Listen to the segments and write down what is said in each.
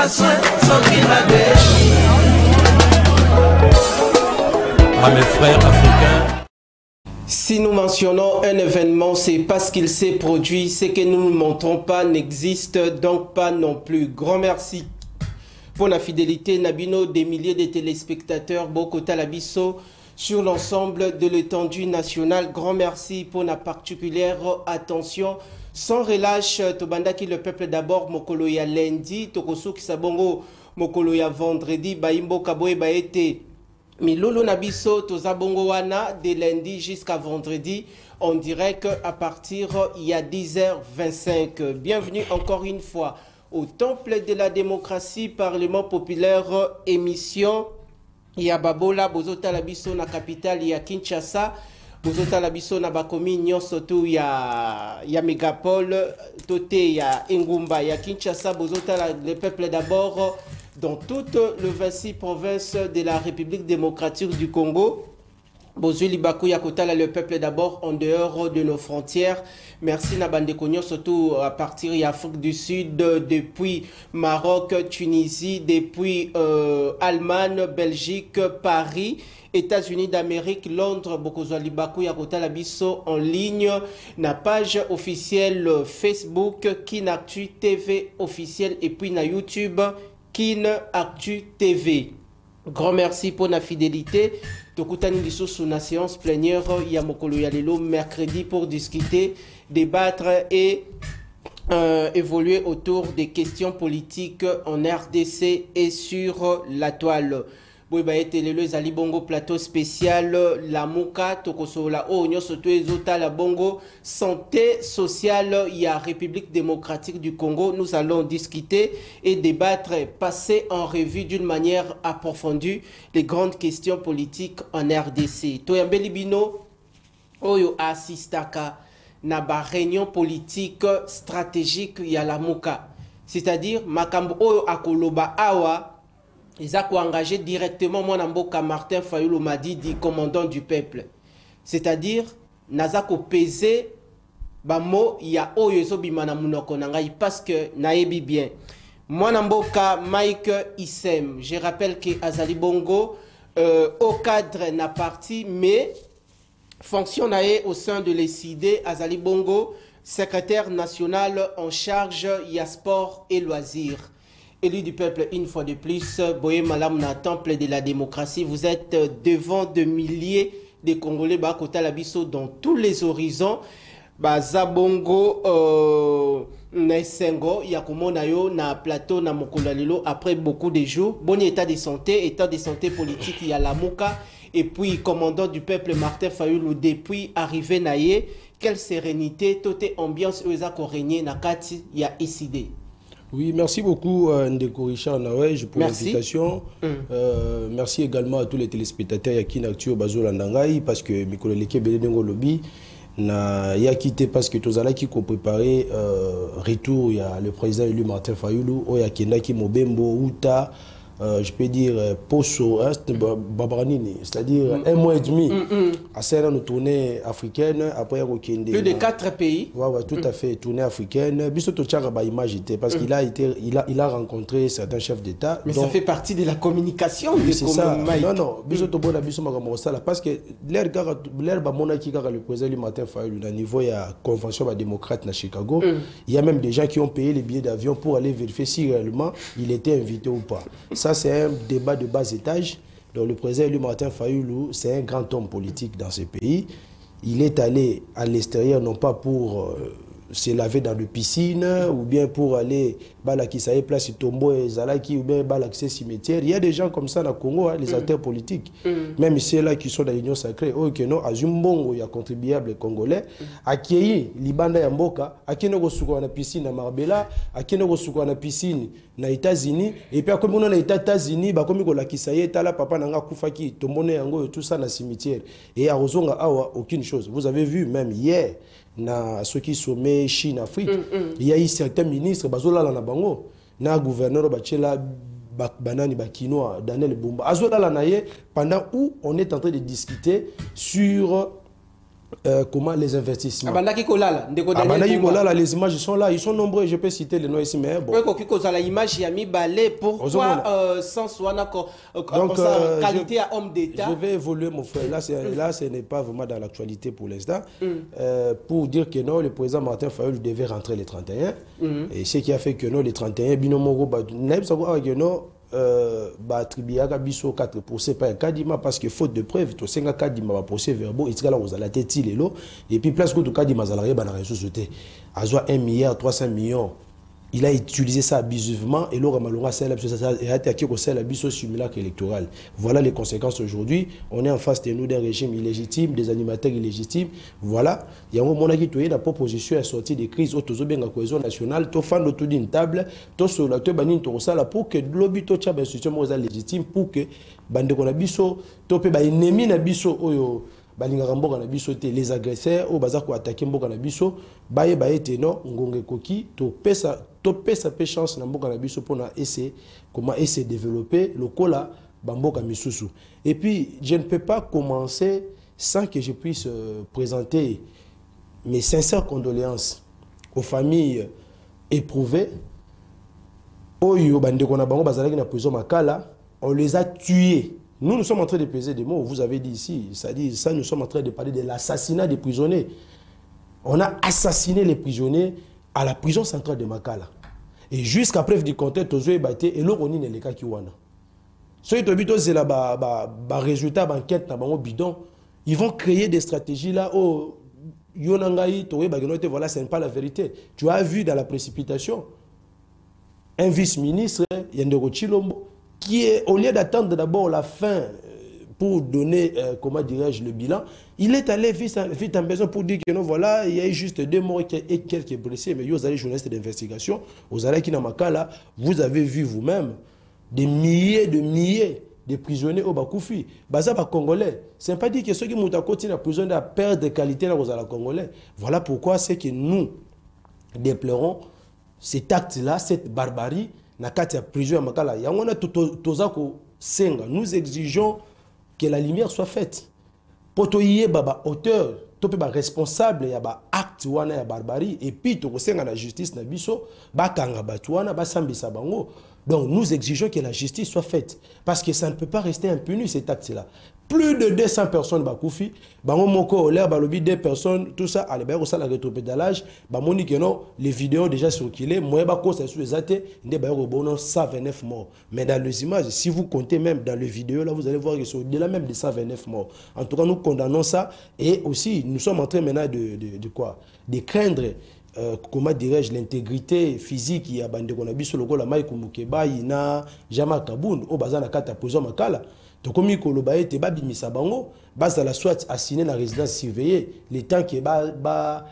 À mes frères africains. Si nous mentionnons un événement, c'est parce qu'il s'est produit. Ce que nous ne montrons pas n'existe donc pas non plus. Grand merci pour la fidélité. Nabino, des milliers de téléspectateurs, Bokota Labiso, sur l'ensemble de l'étendue nationale. Grand merci pour la particulière attention. Sans relâche, Tobandaki, le peuple d'abord, Mokoloya lundi, Tokosuki Sabongo, Mokoloya vendredi, Baimbo Kaboe Baete. Milolo Nabiso, Tozabongo Wana, de lundi jusqu'à vendredi, on dirait qu'à partir il y a 10h25. Bienvenue encore une fois au Temple de la démocratie, Parlement populaire, émission. Il y a Babola, Bozota Labiso, na capitale, il y a Kinshasa. Bozota Labiso, na Bakomi, Nyosoto, il y a Megapole, Tote, il y a Ngumba, il y a Kinshasa, Bozota, le peuple d'abord. Dans toutes les 26 provinces de la République démocratique du Congo. Bozuli Bakou Yakotala, le peuple d'abord en dehors de nos frontières. Merci Nabande Kogno, surtout à partir de l'Afrique du Sud, depuis Maroc, Tunisie, depuis Allemagne, Belgique, Paris, États-Unis d'Amérique, Londres, Bokozali Bakou Yakotala Bisso en ligne. Na page officielle Facebook, Kinactu TV officielle et puis na YouTube. Kin Actu TV. Grand merci pour la fidélité. Tokutani Lisso sous la séance plénière Yamokolo Yalelo mercredi pour discuter, débattre et évoluer autour des questions politiques en RDC et sur la toile. Boybaete Lelo Zali Bongo plateau spécial la Mouka Tokosola Onyo Soto Ezota la Bongo santé sociale il y a République démocratique du Congo. Nous allons discuter et débattre, passer en revue d'une manière approfondie les grandes questions politiques en RDC. Toyambe Libino Oyo assistaka na ba réunion politique stratégique il y a la Mouka. C'est-à-dire Makambo Oyo Akoloba Awa. Ils ont engagé directement mon amboka Martin Fayulu Madi, dit commandant du peuple. C'est-à-dire, Nazako pesé, bamo, il y a Oyozo Bimana Munoko Nangai, parce que naebi bien. Mon amboka Mike Issem, je rappelle que Azali Bongo, au cadre n'a parti, mais fonctionne au sein de l'ECD, Azali Bongo, secrétaire national en charge, il y a sport et loisirs. Élu du peuple une fois de plus, Boye Malam na temple de la démocratie, vous êtes devant de milliers de Congolais Bakota Labiso dans tous les horizons. Zabongo, Nesengo, Yakumo Nayo, na plateau, na Mokolalilo, après beaucoup de jours. Bon état de santé politique, il y a la Mouka. Et puis, commandant du peuple Martin Fayulu, depuis arrivé Naye, quelle sérénité, toute ambiance, Oezako régné, Nakati, il y a ICD. Oui, merci beaucoup Ndeko Richard Nawej pour l'invitation. Merci également à tous les téléspectateurs qui n'actuent Bazola Ndangai parce que Mikolo Leke Belengo Lobby n'a quitté parce que tous qui ont préparé retour il y a le président élu Martin Fayulu, Oya Kendaki Mobembo Uta. Je peux dire Poso, Babranini, c'est-à-dire un mois et demi à faire une tournée africaine après plus de 4 pays. Ouais, tout à fait, tournée africaine. Bisoto Tchara image parce qu'il a rencontré certains chefs d'État. Mais donc, ça fait partie de la communication. Oui, c'est ça. Non, Bisoto Bona parce que l'air Bamona qui le président du Martin Fayulu, au niveau il y a convention démocrate à Chicago, il y a même des gens qui ont payé les billets d'avion pour aller vérifier si réellement il était invité ou pas. Ça, c'est un débat de bas étage. Donc, le président élu Martin Fayulu, c'est un grand homme politique dans ce pays. Il est allé à l'extérieur, non pas pour se laver dans les piscines ou bien pour aller Balakisaye, place Tombo et Zalaki ou bien Balakse cimetière. Il y a des gens comme ça dans le Congo, hein, les acteurs politiques. Même ceux-là qui sont dans l'Union sacrée, non, Azumbongo, il y a contribuable congolais, accueilli Libanda Yamboka, accueilli la piscine à Marbella, accueilli la piscine aux États-Unis, et puis comme on est aux États-Unis, comme on a Kisaye, Tala Papa Nanga Koufaki, Tombone Yango et tout ça dans le cimetière. Et à Rozonga Awa, aucune chose. Vous avez vu, même hier, na ceux qui sommet Chine Afrique il y a eu certains ministres bazola la bango na gouverneur bachela banani bakinois Daniel Bumba azola la naye pendant où on est en train de discuter sur comment les investissements. Les images sont là, ils sont nombreux, je peux citer les noms ici, mais bon. Pourquoi sans qualité à homme d'État? Je vais évoluer, mon frère. Là, ce n'est pas vraiment dans l'actualité pour l'instant. Pour dire que non, le président Martin Fayulu devait rentrer les 31. Et ce qui a fait que non, les 31, Binomogo, tribiaka biso 4% par kadima parce que faute de preuve to senga kadima ba procès verbaux itikala kozala teti lelo et puis place que to kadima zalarié ba na ressources azwa 1 milliard 300 millions. Il a utilisé ça abusivement et l'autre malonga et a attaqué au sein biso simulacre électoral. Voilà les conséquences aujourd'hui. On est en face de nous d'un régime illégitime, des animateurs illégitimes. Voilà. Il y a un moment qui la proposition est sortie des crises autour de la cohésion nationale. To fan autour d'une table, to sur la banin to sala pour que l'obi to tcha institution légitime pour que bande ko na biso to pe ba ennemi na biso oyo balinga mboka na biso te les agresseurs au bazar ko attaquer mboka na biso baye baete no ngonge koki to pesa pe chance na mboka na biso pour essayer comment essayer développer le cola bamboka misusu. Et puis je ne peux pas commencer sans que je puisse présenter mes sincères condoléances aux familles éprouvées. Oyo bande ko na bango bazalaki na prison makala, on les a tués. Nous sommes en train de peser des mots, vous avez dit ici, ça nous sommes en train de parler de l'assassinat des prisonniers. On a assassiné les prisonniers à la prison centrale de Makala. Et jusqu'à preuve du contraire, Tozo Baté et l'Oroni n'est le cas qui wana. Ce qui c'est là, résultat d'enquête, bidon, ils vont créer des stratégies là, oh, Yonangaï, Toé, Baganote, voilà, ce n'est pas la vérité. Tu as vu dans la précipitation, un vice-ministre, Yandero Chilombo, qui est, au lieu d'attendre d'abord la fin pour donner, comment dirais-je, le bilan, il est allé vite en besoin pour dire que non, voilà, il y a eu juste 2 morts et quelques blessés, mais vous allez journalistes d'investigation, vous allez qui n'a là, vous avez vu vous-même des milliers de prisonniers au Bakoufi. Baza ba Congolais. C'est pas dire que ceux qui montent à côté de la prison de perdre de qualité là aux Congolais. Voilà pourquoi c'est que nous déplorons cet acte-là, cette barbarie. Nakati ya prison ya makala yangona tozako senga nous exigeons que la lumière soit faite poto yé baba auteur topé ba responsable ya ba acte wana ya barbarie et puis to senga la justice na biso ba kanga batwana ba sambisa bango. Donc nous exigeons que la justice soit faite parce que ça ne peut pas rester impuni cet acte-là. Plus de 200 personnes bakoufi, bango moko l'air balobi 2 personnes, tout ça allez ba ça la rétropédalage, ba moni que non, les vidéos déjà circulées, moi ba cause sur les athées, ndé ba bono 129 morts. Mais dans les images, si vous comptez même dans les vidéos là, vous allez voir que c'est au-delà même de 129 morts. En tout cas, nous condamnons ça et aussi nous sommes en train maintenant de quoi? De craindre comment dirais-je l'intégrité physique ya bande ko na biso lokola Mike Mukeba ina Jama Kaboun au bazana kata prison makala to komi ko loba ete babimisa bango bazala soit assigné na résidence surveillée le temps que ba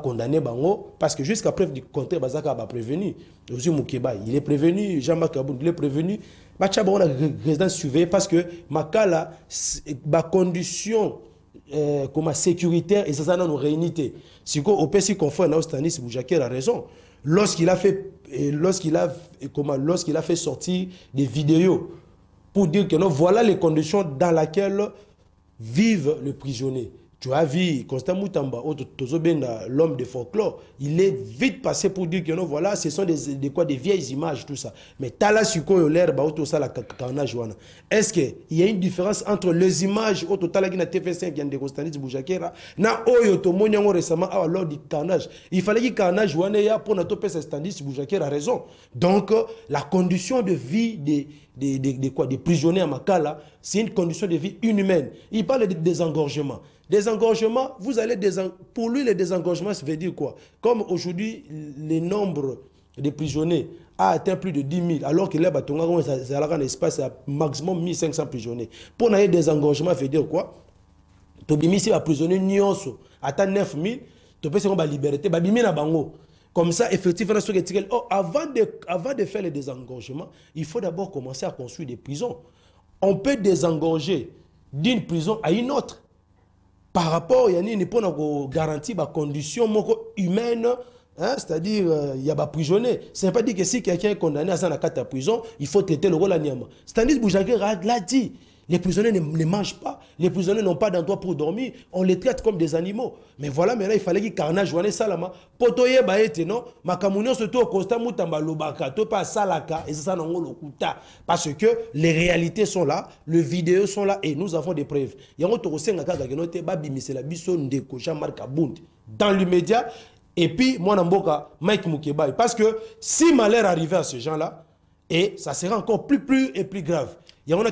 condamné bango parce que jusqu'à preuve du contraire bazaka ba prévenu aussi Mukeba il est prévenu Jama Kaboun il est prévenu ba tcha bango na résidence surveillée parce que makala ba condition comme sécuritaire et ça nous réunité. Si au PC confort na Stanis Boujaker a raison. Lorsqu'il a fait sortir des vidéos pour dire que non, voilà les conditions dans lesquelles vivent les prisonniers. Tu as vu Constant Moutamba, l'homme de folklore, il est vite passé pour dire que non, voilà, ce sont des vieilles images, tout ça. Mais Tala Suko, l'air, la carnage. Est-ce qu'il y a une différence entre les images, au total, qui a TV5, qui a des Constantis Boujakera, na Oyo, Tomoniango récemment, lors du carnage. Il fallait que carnage, pour notre Constantis Boujakera a raison. Donc, la condition de vie des prisonniers à Makala, c'est une condition de vie inhumaine. Il parle de désengorgement. Désengorgement, vous allez pour lui, le désengorgement, ça veut dire quoi? Comme aujourd'hui, le nombre de prisonniers a atteint plus de 10 000, alors que là, c'est un espace à maximum 1500 prisonniers. Pour un désengorgement, ça veut dire quoi? Si un prisonnier nyonso atteint 9 000, tu peux faire la liberté, comme ça, effectivement, avant de faire le désengorgement, il faut d'abord commencer à construire des prisons. On peut désengorger d'une prison à une autre. Par rapport, il y a une garantie des conditions humaines, hein, c'est-à-dire il y a des prisonniers. Ce n'est pas dit que si quelqu'un est condamné à ça dans la prison, il faut traiter le rôle à Niama. Stanis Boujaker l'a dit. Les prisonniers ne mangent pas. Les prisonniers n'ont pas d'endroit pour dormir. On les traite comme des animaux. Mais voilà, maintenant, il fallait qu'il carnage. Salama. Potoye baete, non? Makamounion surtout au constat Moutamba Lobaka. Topa Salaka. Et c'est ça, non, le kuta. Parce que les réalités sont là. Les vidéos sont là. Et nous avons des preuves. Yango Torosen Ngaka Gagenote, Babi Misela Biso Ndeko, Jean-Marc Abound. Dans l'immédiat. Et puis, moi, Namboka, Mike Moukebaï. Parce que si malheur arrivait à ces gens-là, et ça sera encore plus grave. Il y a on peut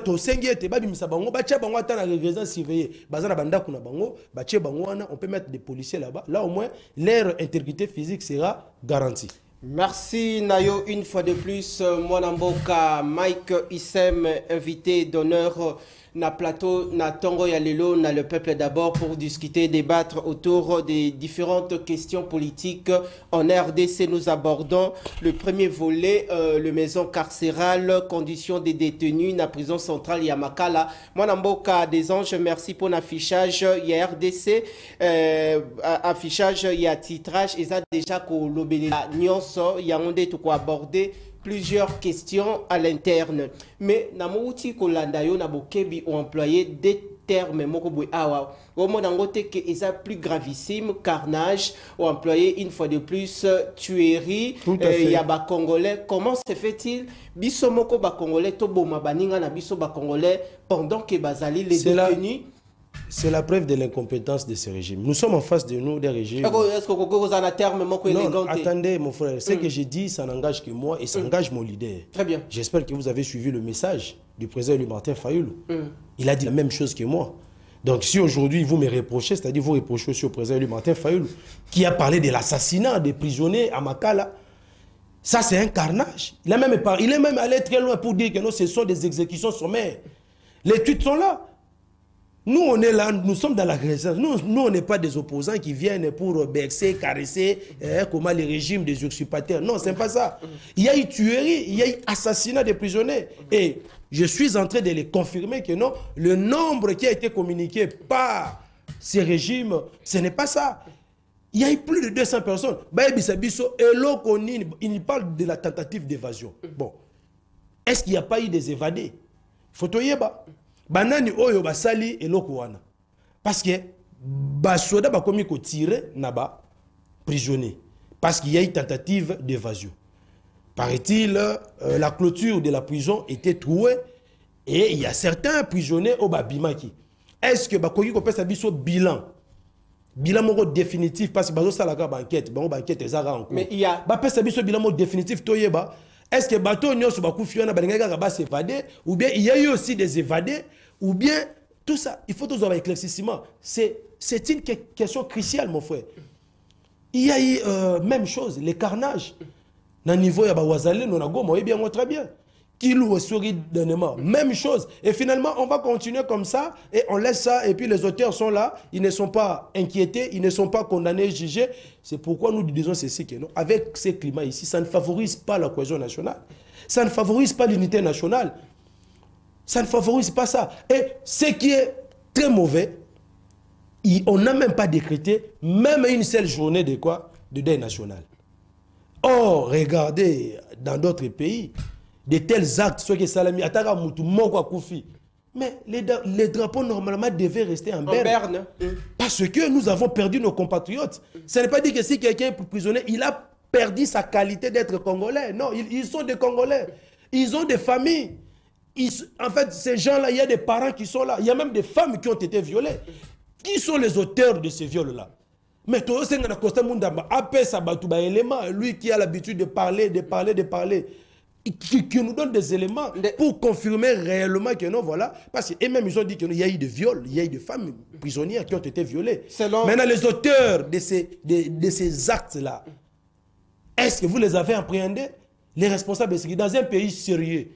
mettre des policiers là-bas. Là au moins, leur intégrité physique sera garantie. Merci Nayo, une fois de plus, Mwanamboka, Mike Issem, invité d'honneur na plateau, na Tongo Yalelo, na le peuple d'abord pour discuter, débattre autour des différentes questions politiques. En RDC, nous abordons le premier volet, le maison carcérale, conditions des détenus, na prison centrale Yamakala. Mwanamboka des Anges, merci pour l'affichage. Il y a RDC, affichage, il y a titrage, et ça déjà qu'on l'obélit. Il y a on est tout aborder plusieurs questions à l'interne. Mais Namouti Kolandayo Nabokebi ont employé des termes Mokoboui Awa. Au monde en que est plus gravissime, carnage, ont employé une fois de plus tuerie. Il y a des Congolais. Comment se fait-il? Biso Moko ba Congolais, Toboma Baninga na Biso ba Congolais, pendant que Bazali les détenus. C'est la preuve de l'incompétence de ce régime. Nous sommes en face de nous des régimes. Est-ce que vous avez un terme non, attendez, mon frère. Ce que j'ai dit, ça n'engage que moi et ça engage mon leader. Très bien. J'espère que vous avez suivi le message du président Martin Fayoulou. Il a dit la même chose que moi. Donc, si aujourd'hui vous me reprochez, c'est-à-dire vous reprochez aussi au président Martin Fayoulou, qui a parlé de l'assassinat des prisonniers à Makala, ça c'est un carnage. Il est même allé très loin pour dire que non, ce sont des exécutions sommaires. Les tweets sont là. Nous, on est là, nous sommes dans la résistance. Nous on n'est pas des opposants qui viennent pour bercer, caresser comment les régimes des usurpateurs. Non, ce n'est pas ça. Il y a eu tuerie, il y a eu assassinat des prisonniers. Et je suis en train de les confirmer que non, le nombre qui a été communiqué par ces régimes, ce n'est pas ça. Il y a eu plus de 200 personnes. Il parle de la tentative d'évasion. Bon, est-ce qu'il n'y a pas eu des évadés? Fotoyeba. Banani oyo basali eloko wana parce que basoda bakomi ko tirer naba prisonnier parce qu'il y a eu tentative d'évasion. Paraît-il, la clôture de la prison était trouée et il y a certains prisonniers au babimaki. Est-ce que bakoki ko pesa biso bilan moko définitif parce que bazo sala ka banquette ezara en cours. Mais il y a ba pesa biso bilan moko définitif toyeba. Est-ce que bateau nyonso bakufiona balingaka ba s'évader ou bien il y a eu aussi des évadés ou bien tout ça, il faut tous avoir éclaircissement. C'est une question cruciale, mon frère. Il y a eu même chose, les carnages. Dans le niveau, il y a Wazalé, nous avons bien, très bien. Kilou souris dernièrement, même chose. Et finalement, on va continuer comme ça et on laisse ça. Et puis les auteurs sont là, ils ne sont pas inquiétés, ils ne sont pas condamnés, jugés. C'est pourquoi nous disons ceci, que non, avec ces climats ici, ça ne favorise pas la cohésion nationale. Ça ne favorise pas l'unité nationale. Ça ne favorise pas ça. Et ce qui est très mauvais, on n'a même pas décrété même une seule journée de quoi? De deuil national. Or, regardez, dans d'autres pays, de tels actes, ceux qui salami, ataka mutu moko koufi. Mais les drapeaux normalement devaient rester en berne. Parce que nous avons perdu nos compatriotes. Ce n'est pas dit que si quelqu'un est prisonnier, il a perdu sa qualité d'être congolais. Non, ils sont des Congolais. Ils ont des familles. En fait, ces gens-là, il y a des parents qui sont là. Il y a même des femmes qui ont été violées. Qui sont les auteurs de ces viols-là? Mais lui qui a l'habitude de parler, qui nous donne des éléments pour confirmer réellement que non, voilà. Parce qu'eux-mêmes, ils ont dit qu'il y a eu des viols, il y a eu des femmes prisonnières qui ont été violées. Maintenant, les auteurs de ces actes-là, est-ce que vous les avez appréhendés? Les responsables de sécurité, dans un pays sérieux,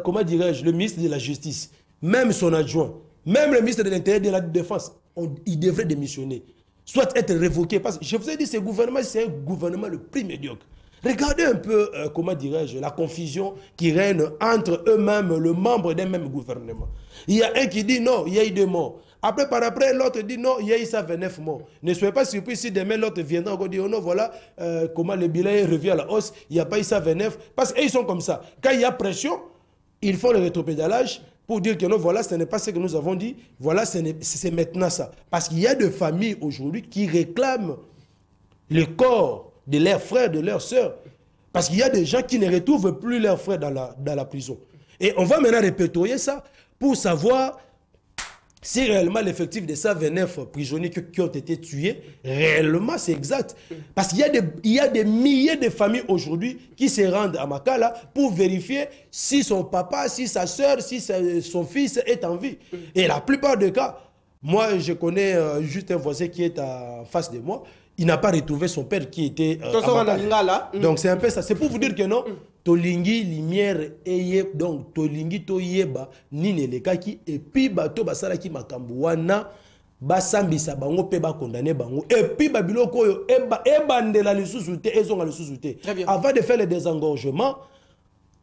comment dirais-je, le ministre de la Justice, même son adjoint, même le ministre de l'Intérieur et de la Défense, il devrait démissionner, soit être révoqué. Parce que je vous ai dit, ce gouvernement, c'est un gouvernement le plus médiocre. Regardez un peu, comment dirais-je, la confusion qui règne entre eux-mêmes, le membre d'un même gouvernement. Il y a un qui dit non, il y a eu 2 morts. Après, par après, l'autre dit non, il y a eu 129 morts. Ne soyez pas surpris si demain l'autre viendra encore dire oh non, voilà, comment le bilan revient à la hausse, il n'y a pas eu 129. Parce qu'ils sont comme ça. Quand il y a pression, ils font le rétropédalage. pour dire que non, voilà, ce n'est pas ce que nous avons dit, voilà, c'est maintenant ça. Parce qu'il y a des familles aujourd'hui qui réclament le corps de leurs frères, de leurs sœurs. Parce qu'il y a des gens qui ne retrouvent plus leurs frères dans la prison. Et on va maintenant répertorier ça pour savoir si réellement l'effectif de 129 prisonniers qui ont été tués, réellement c'est exact. Parce qu'il y a des milliers de familles aujourd'hui qui se rendent à Makala pour vérifier si son papa, si sa soeur, si son fils est en vie. Et la plupart des cas, moi je connais juste un voisin qui est en face de moi, il n'a pas retrouvé son père qui était donc c'est un peu ça. C'est pour vous dire que non, tolingi lumière eye donc tolingi toyeba nini lekaki et puis bato basala ki makambo wana basambisa bango pe ba condamner bango et puis babiloko oyo ebandela lisusu te ezonga lisusu te. Avant de faire le désengorgement,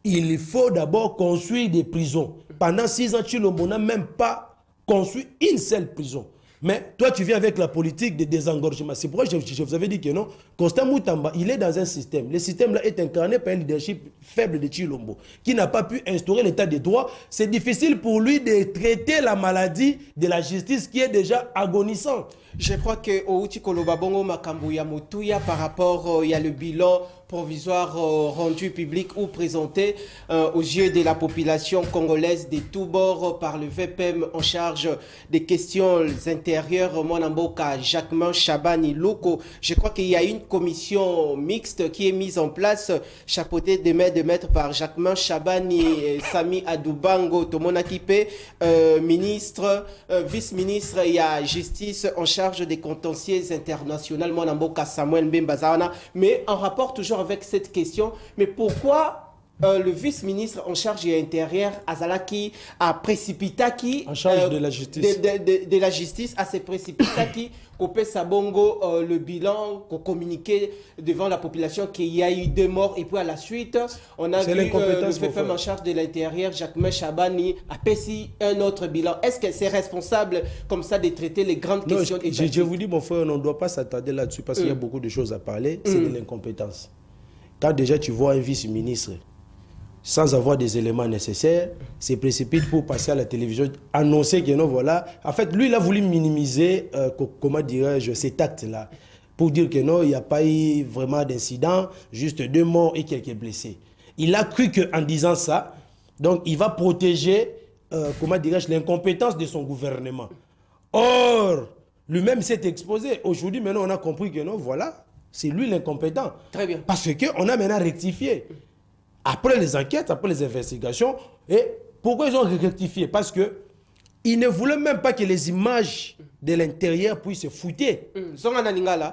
il faut d'abord construire des prisons. Pendant 6 ans, Tshilombo n'a même pas construit une seule prison. Mais toi, tu viens avec la politique de désengorgement. C'est pourquoi je vous avais dit que non. Constant Moutamba, il est dans un système. Le système-là est incarné par un leadership faible de Tshilombo, qui n'a pas pu instaurer l'état de droit. C'est difficile pour lui de traiter la maladie de la justice qui est déjà agonisante. Je crois que Outi Kolobabongo Makambuya Moutouya, par rapport, il y a le bilan provisoire rendu public ou présenté aux yeux de la population congolaise de tous bords par le VPM en charge des questions intérieures, Monamboka Jacquemin Chabani Loko. Je crois qu'il y a une commission mixte qui est mise en place, chapeautée de maître par Jacquemin Chabani, Sami Adoubango, Tomona Kipe, ministre, vice-ministre, il y a justice en charge des contentieux internationaux, Monamboka Samuel Mbembazana, mais en rapport toujours avec cette question, mais pourquoi le vice-ministre en charge de l'intérieur, Azalaki, a précipitaki en charge de la justice, de la justice, a se précipitaki Kopé Sabongo, le bilan, qu'on communiquait devant la population qu'il y a eu 2 morts et puis à la suite, on a vu le FFM en charge de l'intérieur, Jacquemin Chabani, a péci un autre bilan. Est-ce que c'est responsable comme ça de traiter les grandes questions étatiques? Je vous dis, mon frère, on ne doit pas s'attarder là-dessus parce qu'il y a beaucoup de choses à parler. C'est de l'incompétence. Quand déjà tu vois un vice-ministre sans avoir des éléments nécessaires, se précipite pour passer à la télévision, annoncer que non, voilà. En fait, lui, il a voulu minimiser, comment dirais-je, cet acte-là, pour dire que non, il n'y a pas eu vraiment d'incident, juste 2 morts et quelques blessés. Il a cru qu'en disant ça, donc il va protéger, comment dirais-je, l'incompétence de son gouvernement. Or, lui-même s'est exposé. Aujourd'hui, maintenant, on a compris que non, voilà, c'est lui l'incompétent. Très bien. Parce qu'on a maintenant rectifié. Après les enquêtes, après les investigations, et pourquoi ils ont rectifié? Parce qu'ils ne voulaient même pas que les images de l'intérieur puissent se foutre.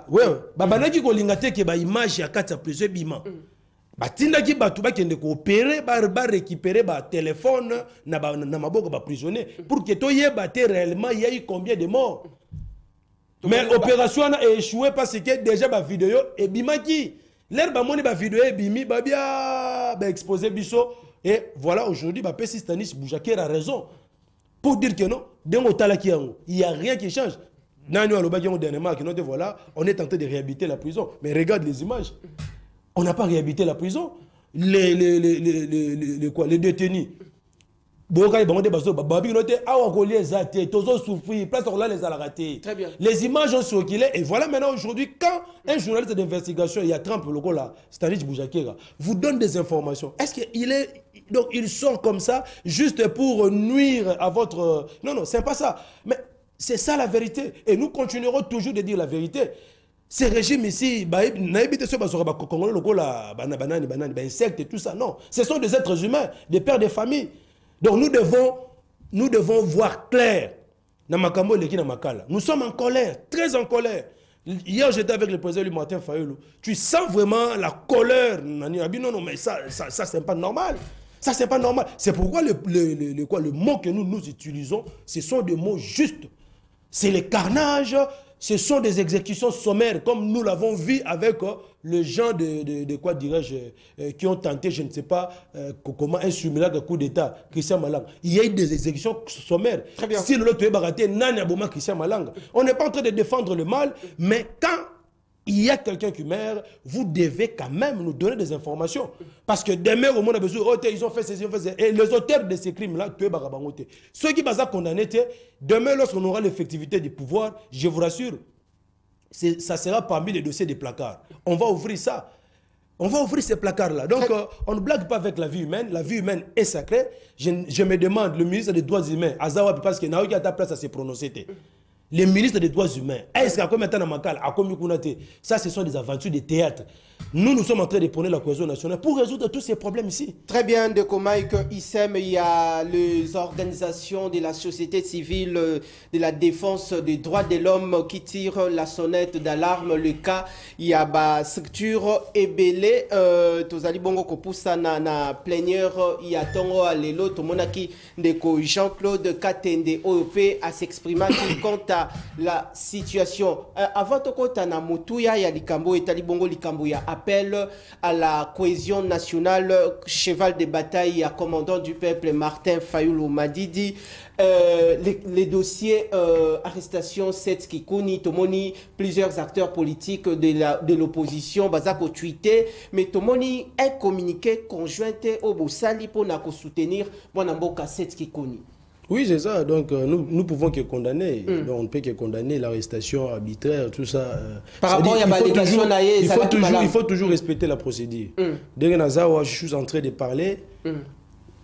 Oui, babanaki ko lingate ke ba image ya kati ya prison bima. Batindaki batu ba kende ko opérer ba récupérer ba téléphone na maboko ba prisonnier pour que toyeba te réellement il y a eu combien de morts. Mais l'opération a échoué parce que déjà la vidéo est bimaki. L'air bamoni ba vidéo est bimi ba bien ba exposé biso et voilà aujourd'hui ba Pessi Stanis Boujaker a raison pour dire que non dengo talaki yango il y a rien qui change. Nani alobaki yango dernièrement que non voilà on est tenté de réhabiliter la prison mais regarde les images. On n'a pas réhabilité la prison. Les détenus. Très bien. Les images ont circulé et voilà maintenant aujourd'hui quand un journaliste d'investigation, il y a Trump le logo là, Stanis Boujakera, vous donne des informations. Est-ce qu'il est donc il sort comme ça juste pour nuire à votre non c'est pas ça. Mais c'est ça la vérité et nous continuerons toujours de dire la vérité. Ces régimes ici, insectes et tout ça, non. Ce sont des êtres humains, des pères de famille. Donc nous devons voir clair. Nous sommes en colère, très en colère. Hier, j'étais avec le président du Martin Fayulu. Tu sens vraiment la colère. Non, mais ça c'est pas normal. Ça, c'est pas normal. C'est pourquoi le mot que nous utilisons, ce sont des mots justes. C'est le carnage. Ce sont des exécutions sommaires, comme nous l'avons vu avec les gens de quoi dirais-je, qui ont tenté, je ne sais pas, comment un simulacre coup d'État, Christian Malanga. Il y a eu des exécutions sommaires. Très bien. Si l'autre est baraté, Nani Aboma, Christian Malanga. On n'est pas en train de défendre le mal, mais quand il y a quelqu'un qui meurt, vous devez quand même nous donner des informations. Parce que demain, au monde a besoin, oh, ils ont fait ceci, ils ont fait ça. Et les auteurs de ces crimes-là, ceux qui sont condamnés, demain, lorsqu'on aura l'effectivité du pouvoir, je vous rassure, ça sera parmi les dossiers des placards. On va ouvrir ça. On va ouvrir ces placards-là. Donc, on ne blague pas avec la vie humaine. La vie humaine est sacrée. Je me demande, le ministre des Droits humains, Azawa, parce qu'il n'a pas place à se prononcer. Les ministres des Droits humains, est-ce qu'il y a combien de temps ça, ce sont des aventures de théâtre. Nous sommes en train de prendre la cohésion nationale pour résoudre tous ces problèmes ici. Très bien, de Komaïk, ISEM, il y a les organisations de la société civile, de la défense des droits de l'homme qui tirent la sonnette d'alarme. Le cas, il y a une structure ébélée, Tozali Bongo Kopusa na plénière, il y a Tongo Alelo, Tomonaki, Jean-Claude Katende, OEP, à s'exprimer quant à la situation. Avant Tokota na Moutouya, il y a Likambo et Talibongo Likambo, il y a appel à la cohésion nationale, cheval de bataille à commandant du peuple Martin Fayoulou Madidi. Les dossiers arrestation Setski Kuni, Tomoni, plusieurs acteurs politiques de l'opposition, Bazako tweeté, mais Tomoni un communiqué conjoint au Boussali pour soutenir Bonamboka Setski Kuni. Oui, c'est ça. Donc, nous pouvons que condamner. Donc, on ne peut que condamner l'arrestation arbitraire, tout ça. Par rapport à la il faut toujours respecter la procédure. Dès que je suis en train de parler,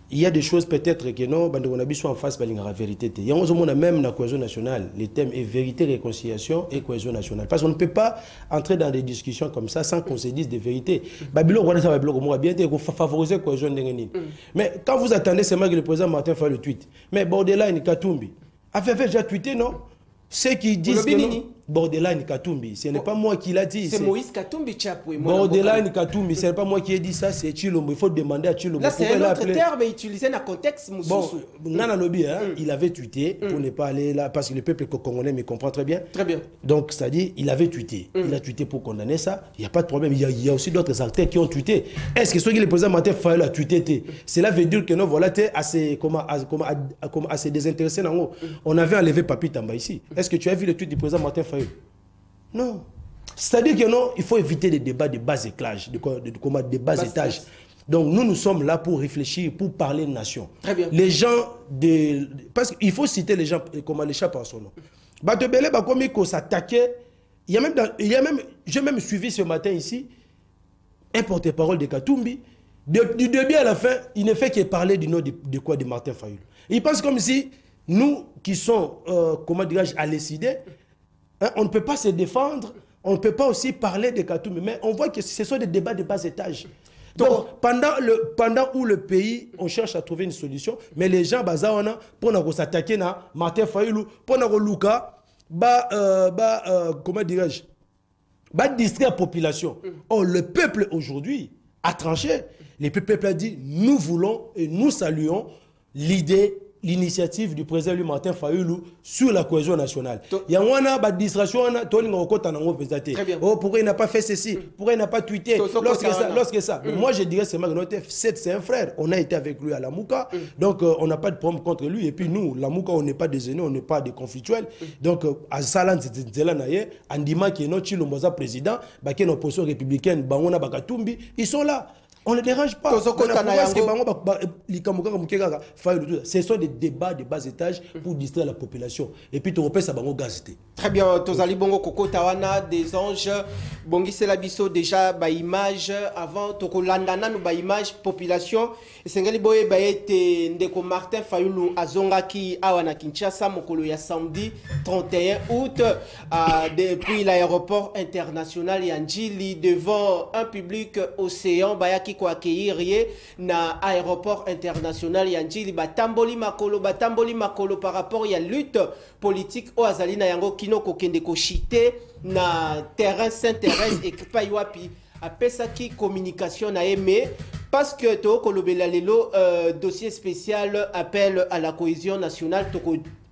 il y a des choses peut-être que non, on a besoin en face de la vérité. Il y a même la cohésion nationale. Le thème est vérité, réconciliation et cohésion nationale. Parce qu'on ne peut pas entrer dans des discussions comme ça sans qu'on se dise des vérités. Il faut favoriser la cohésion. Mais quand vous attendez, c'est moi que le président Martin fait le tweet. Mais Borderline Katumbi a fait déjà tweeté, non? Ceux qui disent que non, Borderline Katumbi, ce n'est pas moi qui l'a dit. C'est Moïse Katumbi Tchapoué. Borderline Katumbi, ce n'est pas moi qui ai dit ça, c'est Chilombo. Il faut demander à Chilombo. Là, c'est un autre terme utilisé dans le contexte Moussoussou. Bon, Nana Lobi, il avait tweeté pour ne pas aller là, parce que le peuple congolais me comprend très bien. Très bien. Donc, c'est-à-dire, il avait tweeté. Il a tweeté pour condamner ça. Il n'y a pas de problème. Il y a aussi d'autres acteurs qui ont tweeté. Est-ce que ceux qui le président Martin Fayoulou a tweeté? Cela veut dire que non, voilà, tu es assez désintéressé. On avait enlevé Papi Tamba ici. Est-ce que tu as vu le tweet du président Martin Fayoulou? Non. C'est-à-dire que non, il faut éviter les débats de bas étage, de bas étage. Donc nous sommes là pour réfléchir, pour parler de nation. Très bien. Les gens parce qu'il faut citer les gens comme les chats par son nom. Batebele Bakomiko s'attaquait. Il y a même, j'ai même suivi ce matin ici un porte-parole de Katumbi. Du début à la fin, il ne fait que parler du nom de Martin Fayoulou. Il pense comme si nous qui sommes, comment dirais-je, à décider, on ne peut pas se défendre, on ne peut pas aussi parler de Katumbi, mais on voit que ce sont des débats de bas étage. Donc, pendant où le pays, on cherche à trouver une solution, mais les gens, pour s'attaquer à Martin Fayoulou, pour Luka, comment dirais-je, distraire la population. Or, le peuple aujourd'hui a tranché. Le peuple a dit, nous voulons et nous saluons l'idée, l'initiative du président Martin Fayoulou sur la cohésion nationale. Il y a une distraction, pourquoi il n'a pas fait ceci, pourquoi il n'a pas tweeté, lorsque ça. Moi je dirais c'est un frère, on a été avec lui à la Mouka, donc on n'a pas de problème contre lui, et puis nous, la Mouka, on n'est pas des ennemis, on n'est pas des conflictuels, donc à Salan, en disant que notre Chilomboza président, nos oppositions républicaines, ils sont là. On ne dérange pas. Ce sont des débats de bas étage pour distraire la population. Et puis, tu repères ça, gazité. Très bien. Tozali Bongo Koko Tawana, des anges. Bongi Selabiso, déjà, image. Avant, Toko Landana, nous, image, population. Et Sengali Boye, Ndeko Martin Fayoulou, Azongaki, Awana Kinshasa, Mokolo, ya samedi 31 août, depuis l'aéroport international Yandjili, devant un public océan, Bayaki, ko accueillir na aéroport international Yandjili batamboli makolo par rapport à la lutte politique au azali na yango kino kokende ko chité na terrain Saint-Thérèse et paywapi apesa ki communication na aimé parce que to kolobela lelo dossier spécial appel à la cohésion nationale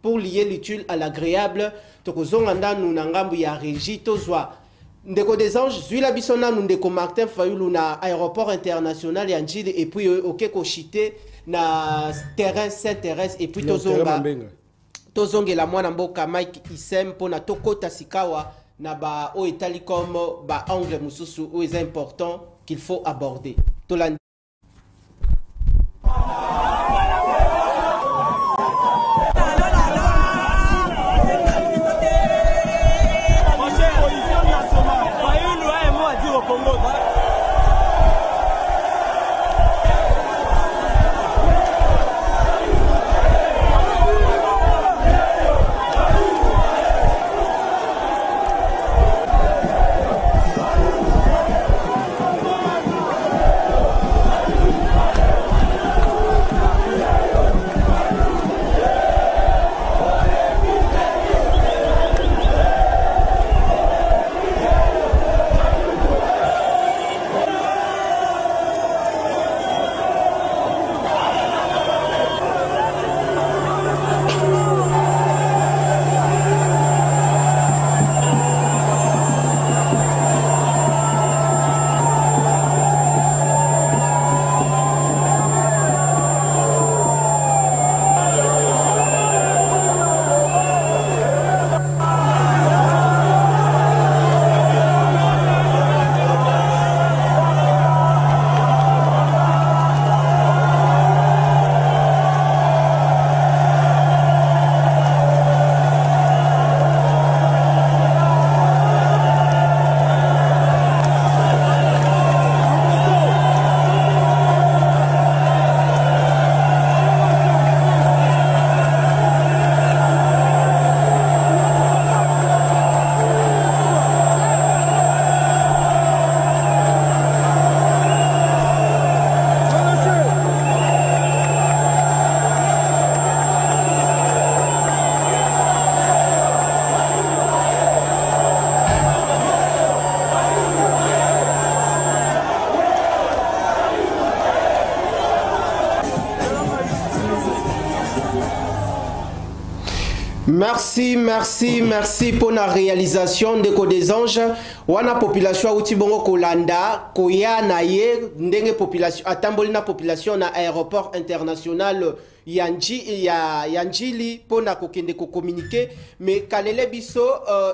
pour lier l'utile à l'agréable to zonga nous na ngambu ya régie tozwa Ndeko des anges, Zuila Bissona, Ndeko Martin Fayoulou na aéroport international Yandjili et puis Okeko Chité na terrain Saint-Thérèse et puis Tozonga la mwana mboka Mike Isem pona Toko Tasikawa na ba o etali comme ba angle mususu o est important qu'il faut aborder. Tolandi. Merci pour la réalisation de Côte des Anges. Wana population uti bongo kolanda koya na ye ndenge population atamboli na population na aéroport international Yanjili pona kokende ko communiquer mais kalele biso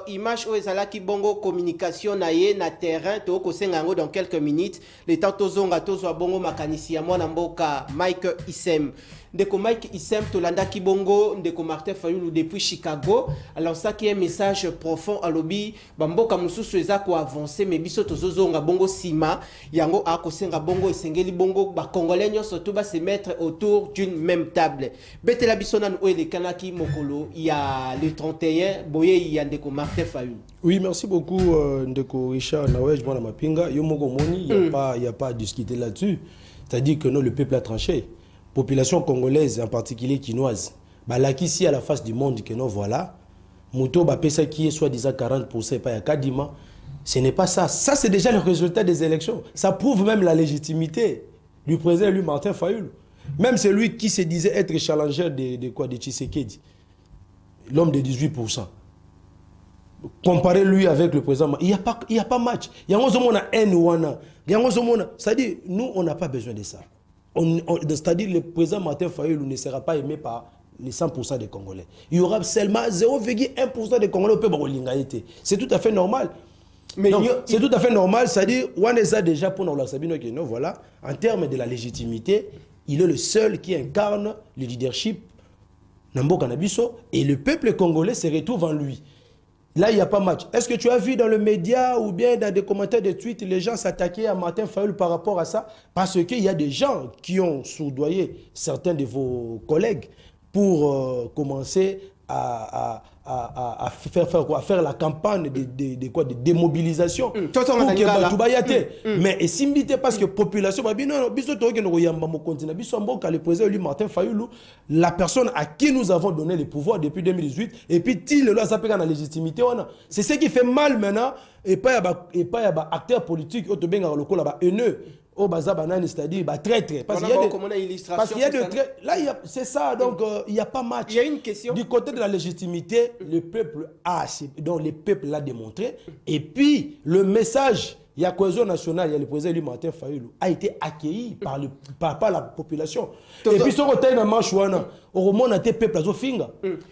image o ezalaki bongo communication na ye na terrain to ko sengango dans quelques minutes le temps tozonga tozwa bongo makanisi ya mwana mboka Mike Issem. Ndeko Mike Issem tolanda ki bongo ndeko Martin Fayulu depuis Chicago alors ça qui est un message profond à lobby bamboka mususu eza ko avancer mais biso tozozonga bongo sima yango akosenga bongo esengeli bongo ba congolais nyonso to ba se mettre autour d'une même table. Betela biso nan o ele kanaki mokolo il y a le 31 boye il y a ndeko Martin Fayulu. Oui, merci beaucoup ndeko Richard Nawej Mwana Mapinga yo moko moni il y a pas à discuter là-dessus. C'est-à-dire que non, le peuple a tranché. Population congolaise, en particulier quinoise, bah là qu'ici à la face du monde que nous voilà, Mouto Bapesa qui est soi-disant 40% pas à Kadima, ce n'est pas ça. Ça c'est déjà le résultat des élections. Ça prouve même la légitimité du président lui Martin Fayulu. Même celui qui se disait être challenger de Tshisekedi, l'homme de 18%. Comparez lui avec le président, il n'y a pas match. Il y a un haine ou un. C'est-à-dire, nous on n'a pas besoin de ça. C'est-à-dire le président Martin Fayulu ne sera pas aimé par les 100% des Congolais. Il y aura seulement 0,1% des Congolais au peuple. C'est tout à fait normal. Mais c'est tout à fait normal, c'est-à-dire on est déjà pour nous voilà, en termes de la légitimité, il est le seul qui incarne le leadership Nambo Kanabiso et le peuple congolais se retrouve en lui. Là, il n'y a pas match. Est-ce que tu as vu dans le média ou bien dans des commentaires de tweets, les gens s'attaquaient à Martin Fayulu par rapport à ça? Parce qu'il y a des gens qui ont soudoyé certains de vos collègues pour commencer à faire la campagne de démobilisation. Mais et simbité parce que population, le président lui Martin Fayulu, la personne à qui nous avons donné le pouvoir depuis 2018, et puis il le a la légitimité. C'est ce qui fait mal maintenant, et pas y a acteurs politiques, haineux. Au Bazabanani, c'est-à-dire traître. Parce qu'il y a de traître. Là, c'est ça, donc il n'y a pas match. Il y a une question. Du côté de la légitimité, le peuple a, donc le peuple l'a démontré. Et puis, le message il y a cohésion nationale, il y a le président lui Martin Fayulu a été accueilli par la population. Et puis ce côté na manchouana, au moment où peuple azo finga.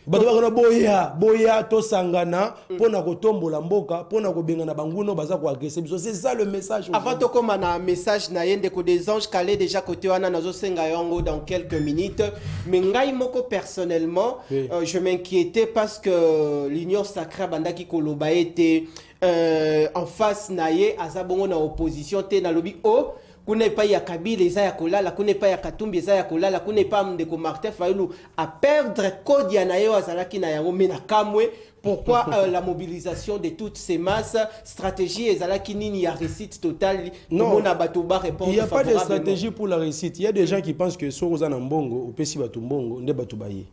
Badabana boya to sangana pona ko tombola mboka, pona ko bengana banguno baza ko agresser biso. C'est ça le message. Avant de comme un message na yende ko des anges calé déjà côté wana nazo senga yango dans quelques minutes. Mais ngai moko personnellement, je m'inquiétais parce que l'union sacrée bandaki koloba était en face naye azabongo na opposition te na lobby o kune pa ya Kabila eza ya kolala kune pa ya Katumbi eza ya kolala kune pa ndeko Martin Fayulu à perdre code ya nayo azalaki na yango mena kamwe. Pourquoi la mobilisation de toutes ces masses, stratégie ezalaki nini ya réussite totale? Non, il n'y a pas de stratégie pour la réussite. Il y a des gens qui pensent que Soroza Nambongo ou Pessi Batumbongo ne Batubaye.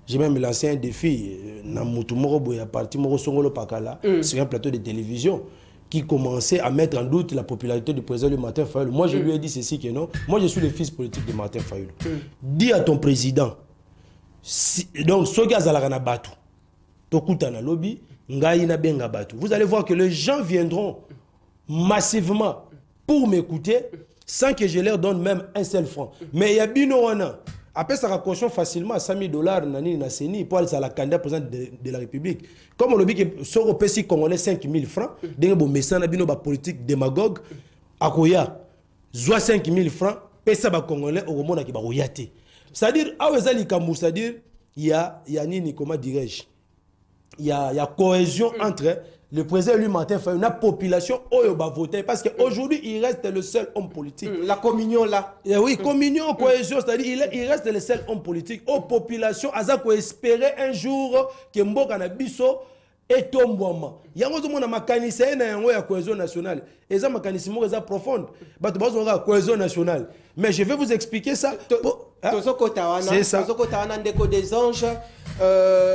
J'ai même lancé un défi sur un plateau de télévision qui commençait à mettre en doute la popularité du président de Martin Fayulu. Moi, je lui ai dit ceci que non. Moi, je suis le fils politique de Martin Fayulu. Dis à ton président, donc, ce gars a batu. Lobby, vous allez voir que les gens viendront massivement pour m'écouter sans que je leur donne même un seul franc. Mais il y a Binoana. Après, ça raccroche facilement à $100 nani na seni pour aller à la candidat président de la République. Comme on le dit que sur le PC congolais 5 000 francs, d'un bon message na bino ba politique démagogue, akoya, zoa 5 000 francs, pesa ba congolais au moment qui ba royate. C'est-à-dire, c'est-à-dire, il y a nini, comment dirais-je, il y a cohésion entre le président lui Martin Fayulu, la population oyo ba voter parce qu'aujourd'hui il reste le seul homme politique. La communion là. Et oui, communion, cohésion, c'est-à-dire il reste le seul homme politique. Aux populations, azako espérer un jour que Mboka na biso et tombouama. Yango tout le monde a makanisi na yango ya cohésion nationale. Et ça makanisi mo eza profonde. Ba to bazo nga cohésion nationale. Mais je vais vous expliquer ça. C'est ça. Ndeko des anges.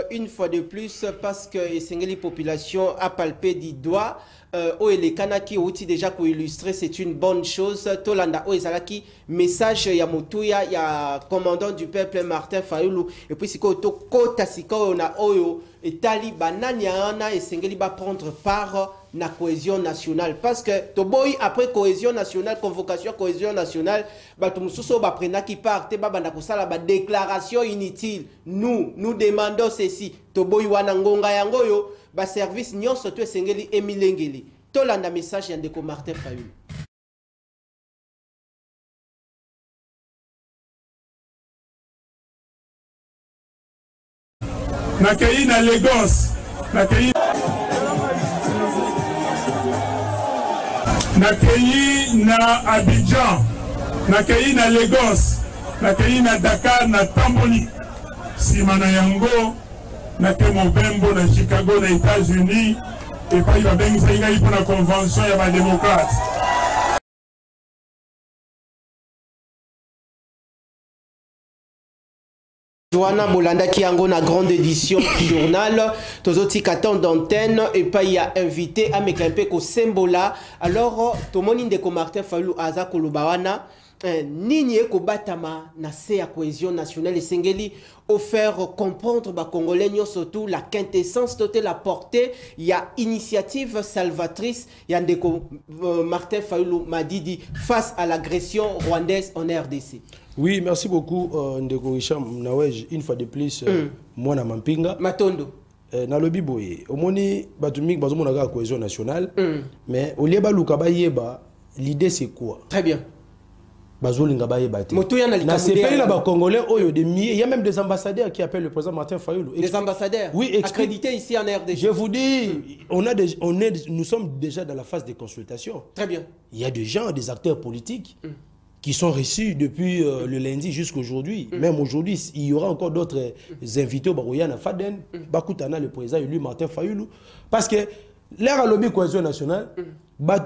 Une fois de plus, parce que la population a palpé du doigt, les Kanaki ont déjà pour illustrer, c'est une bonne chose. Tolanda Oezalaki, message Yamotuya, ya commandant du peuple Martin Fayulu, et puis si Kota Sika na Oyo, et Tali Bananiana et Sengeli va prendre part na cohésion nationale. Parce que Toboy, après cohésion nationale, convocation cohésion nationale, Batumususo va prendre qui part, Teba Banakosala, déclaration inutile. Nous demandons ceci. Toboy Wanangonga Yangoyo, ba service Nyon Soto Sengeli Emilengeli. Tolanda message Yandeko Martin Fayulu. Nakei na Lagos, nakei na Abidjan, nakei na Lagos, nakei na Dakar, na Tamboli, simana yango, nake Mobembo na Chicago na États-Unis, et pas il va bien s'engager pour la convention ya ba démocrate. Joana Bolanda qui a une grande édition du journal, tozoti katon d'antenne et pas y a invité à Mekampe ko Sembola. Alors tout le monde de Martin Fayulu aza kolubawana nini ko batama na se ya cohésion nationale et sengeli offert comprendre ba congolais surtout la quintessence totale la portée il y a initiative salvatrice il y a ndeko Martin Fayulu Madidi face à l'agression rwandaise en RDC. Oui, merci beaucoup ndeko Hicham Nawej une fois de plus moi na Mampinga Matondo na lobi boye omoni batumik bazomona ka cohésion nationale mais au lieu ba luka ba yeba l'idée c'est quoi? Très bien. Bazolinga ba yeba te. Na ces pays là ba congolais oyo de milliers, il y a même des ambassadeurs qui appellent le président Martin Fayulu. Des ambassadeurs? Oui, accrédités ici en RDC. Je vous dis, nous sommes déjà dans la phase de consultation. Très bien. Il y a des gens, des acteurs politiques qui sont reçus depuis le lundi jusqu'à aujourd'hui. Même aujourd'hui, il y aura encore d'autres invités au Barouyana Faden, Bakutana, le président élu Martin Fayulu. Parce que l'air à lobby cohésion nationale,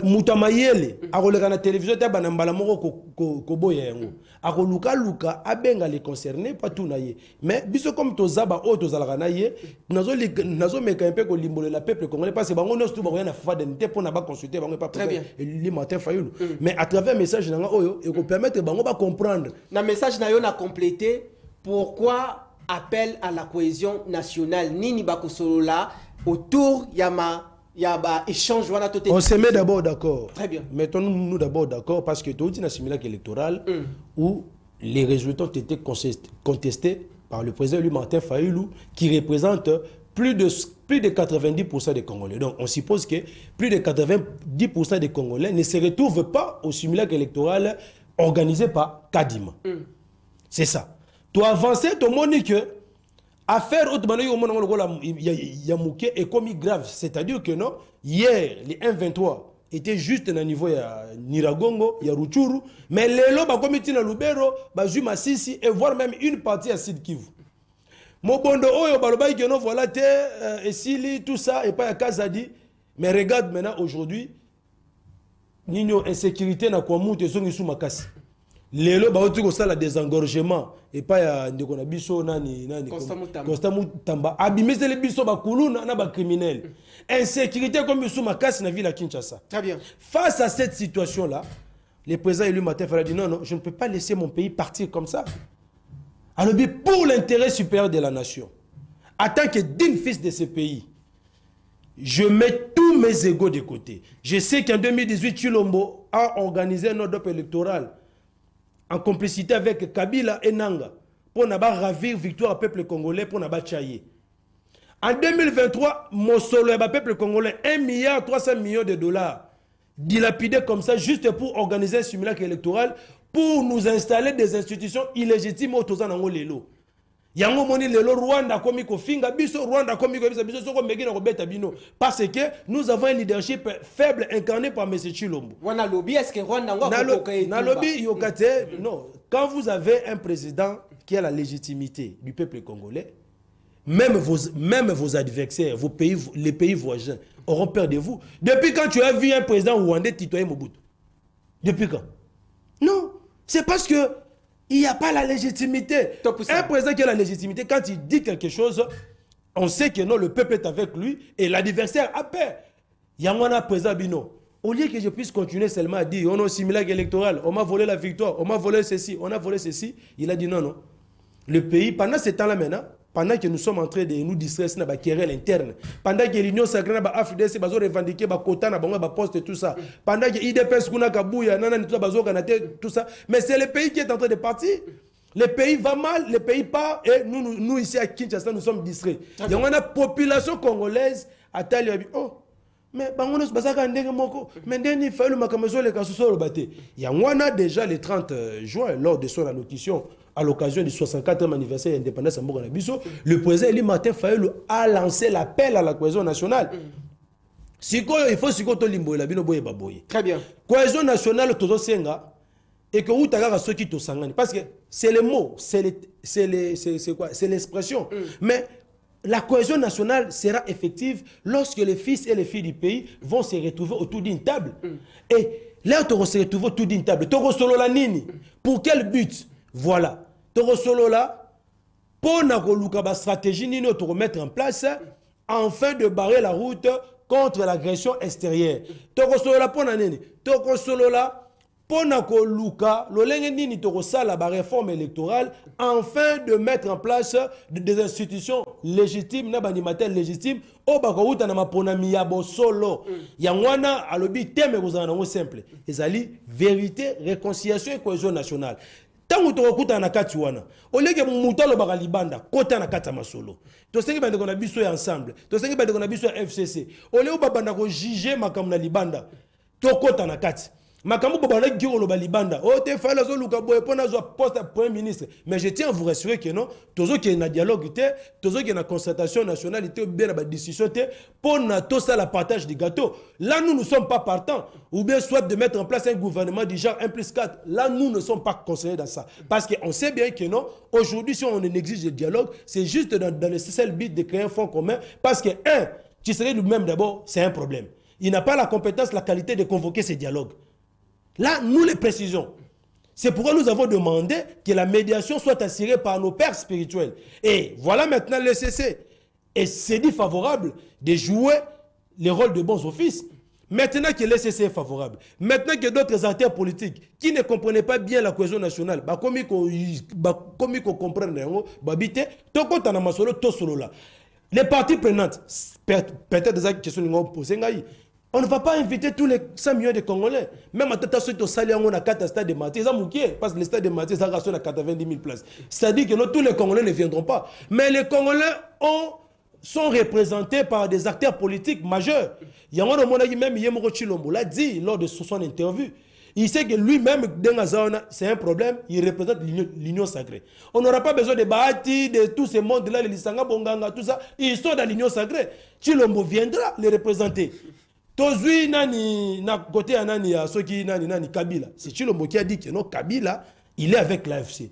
Moutamayele, à la télévision, Banambala Moro Koboya, à Luka, Abenga les concernés, pas tout naïe. Mais, biso comme Tozaba, Tozalanaye, Nazo Mekampe, Limbole, la peuple congolais, parce que Bango Nostu Barouyana Faden, pour n'a pas consulté, Bango pas élu Martin Fayulu. Mais à travers le message, il faut permettre Bango de comprendre. Le message n'a pas complété pourquoi appel à la cohésion nationale, Nini Bakosolola, autour Yama. Il y a un échange. On se met d'abord d'accord. Très bien. Mettons-nous d'abord d'accord parce que tout un simulacre électoral où les résultats ont été contestés par le président lui Martin Fayulu qui représente plus de 90% des Congolais. Donc on suppose que plus de 90% des Congolais ne se retrouvent pas au simulacre électoral organisé par Kadima. C'est ça. Tu avances, tu montres que affaire et comme grave, c'est-à-dire que non, hier, les 1-23 étaient juste dans le niveau de Niragongo, il y a Ruchuru, mais les lots, comme ils na Lubero, Bazuma Sisi, et voire même une partie à Sud Kivu. Mobondo, voilà, et Sili, tout ça, et pas à Kazadi, mais regarde maintenant aujourd'hui, Nino, insécurité, na kwa mouté, son sous makasi. Les lots, la désengorgement, et pas à Ndekonabiso, Constant Moutamba, abimé les biso, Bakuluna, na criminel. Insécurité comme sous makasi, na ville à Kinshasa. Très bien. Face à cette situation-là, le président élu Martin Fayulu dit non, je ne peux pas laisser mon pays partir comme ça. Alors, pour l'intérêt supérieur de la nation, en tant que digne fils de ce pays, je mets tous mes égos de côté. Je sais qu'en 2018, Chilombo a organisé un ordre électoral en complicité avec Kabila et Nanga pour ravir victoire au peuple congolais pour Tchaye. En 2023, Mossolo et le peuple congolais 1,3 milliard de dollars dilapidés comme ça juste pour organiser un simulacre électoral pour nous installer des institutions illégitimes au Tozanango Lelo. Yango moni lelo Rwanda komi ko finga biso Rwanda komi ko biso soko megi na kobeta bino parce que nous avons un leadership faible incarné par M. Chilombo. Wana lobby est-ce que Rwanda na lobby yokate non, quand vous avez un président qui a la légitimité du peuple congolais, même vos adversaires, les pays voisins auront peur de vous. Depuis quand tu as vu un président rwandais tutoyer Mobutu? Depuis quand? Non, c'est parce que il n'y a pas la légitimité. Un président qui a la légitimité, quand il dit quelque chose, on sait que non, le peuple est avec lui et l'adversaire a peur. Il y a un président Bino. Au lieu que je puisse continuer seulement à dire on a un simulacre électoral, on m'a volé la victoire, on m'a volé ceci, on a volé ceci, il a dit non, non. Le pays, pendant ce temps-là maintenant, pendant que nous sommes en train de nous distraire dans la querelle interne, pendant que l'Union sacrée na AFDC bazo revendiquer ba quota na bango ba poste tout ça, pendant que IDPS kuna kabuya nana tout ça bazo kanate tout ça, mais c'est le pays qui est en train de partir. Le pays va mal, le pays part et nous ici à Kinshasa nous sommes distraits. Il y a une population congolaise à Tali oh mais bango nous basaka ndenge moko mais ndeni fa le makamezo le kasuso le baté. Il y a déjà le 30 juin lors de son allocution à l'occasion du 64e anniversaire de l'indépendance à Mboka-Nabiso, le président Eli Martin Fayulu a lancé l'appel à la cohésion nationale. Il faut que limbo la bino boye baboye. Très bien. Cohésion nationale tozo senga et que vous tagara ceux qui to sangani parce que c'est le mot, c'est quoi? C'est l'expression. Mais la cohésion nationale sera effective lorsque les fils et les filles du pays vont se retrouver autour d'une table. Et là, on se retrouve autour d'une table. Toro solo la nini. Pour quel but? Voilà. Toro solo là, pour la stratégie nini to remettre en place afin de barrer la route contre l'agression extérieure. Toro solo là pour nini. Toro solo là pour Luka, l'olengeni toro sala la réforme électorale afin de mettre en place des institutions légitimes, n'abanimateurs légitimes, au bakouta na maponami ya solo. Yangwana alobi teme kozana simple. Ezali vérité, réconciliation et cohésion nationale. Tant que tu as na kati wana, au lieu que mutalo baka libanda, kota na kata masolo. To sengi bande kona biso ensemble. To sengi bande kona biso FCC. Au lieu banda ko juger makam na libanda, to kota na kati. Makambo babana giro lo balibanda. Oh te fa la zo luka boye pona zo poste premier ministre. Mais je tiens à vous rassurer que non, tozo qui na dialogue té, tozo qui na concertation nationale té bien na discussion té pour na tout ça la partage du gâteau. Là nous ne sommes pas partants ou bien soit de mettre en place un gouvernement du genre 1+4. Là nous ne sommes pas conseillés dans ça parce qu'on sait bien que non, aujourd'hui si on exige le dialogue, c'est juste dans le seul but de créer un fonds commun parce que un, tu serais nous-mêmes d'abord, c'est un problème. Il n'a pas la compétence, la qualité de convoquer ces dialogues. Là, nous les précisons. C'est pourquoi nous avons demandé que la médiation soit assurée par nos pères spirituels. Et voilà maintenant le CC. Et c'est dit favorable de jouer le rôle de bons offices. Maintenant que le CC est favorable, maintenant que d'autres acteurs politiques qui ne comprenaient pas bien la cohésion nationale, comme ils comprennent, Les parties prenantes, peut-être des questions que nous posées, on ne va pas inviter tous les 5 millions de Congolais. Même à Tata Soto Sali, on a 4 stades de Maté. Parce que le stade de Maté, ça rassure à 90 000 places. C'est-à-dire que non, tous les Congolais ne viendront pas. Mais les Congolais sont représentés par des acteurs politiques majeurs. Il y a un même Yemoro Chilombo l'a dit lors de son interview. Il sait que lui-même, c'est un problème, il représente l'union sacrée. On n'aura pas besoin de Bahati, de tous ces mondes-là, les Lissanga, Bonganga, tout ça. Ils sont dans l'union sacrée. Chilombo viendra les représenter. Tozui nani na côté nani ya soki nani Kabila. C'est Chilombo qui a dit que non, Kabila, il est avec l'AFC.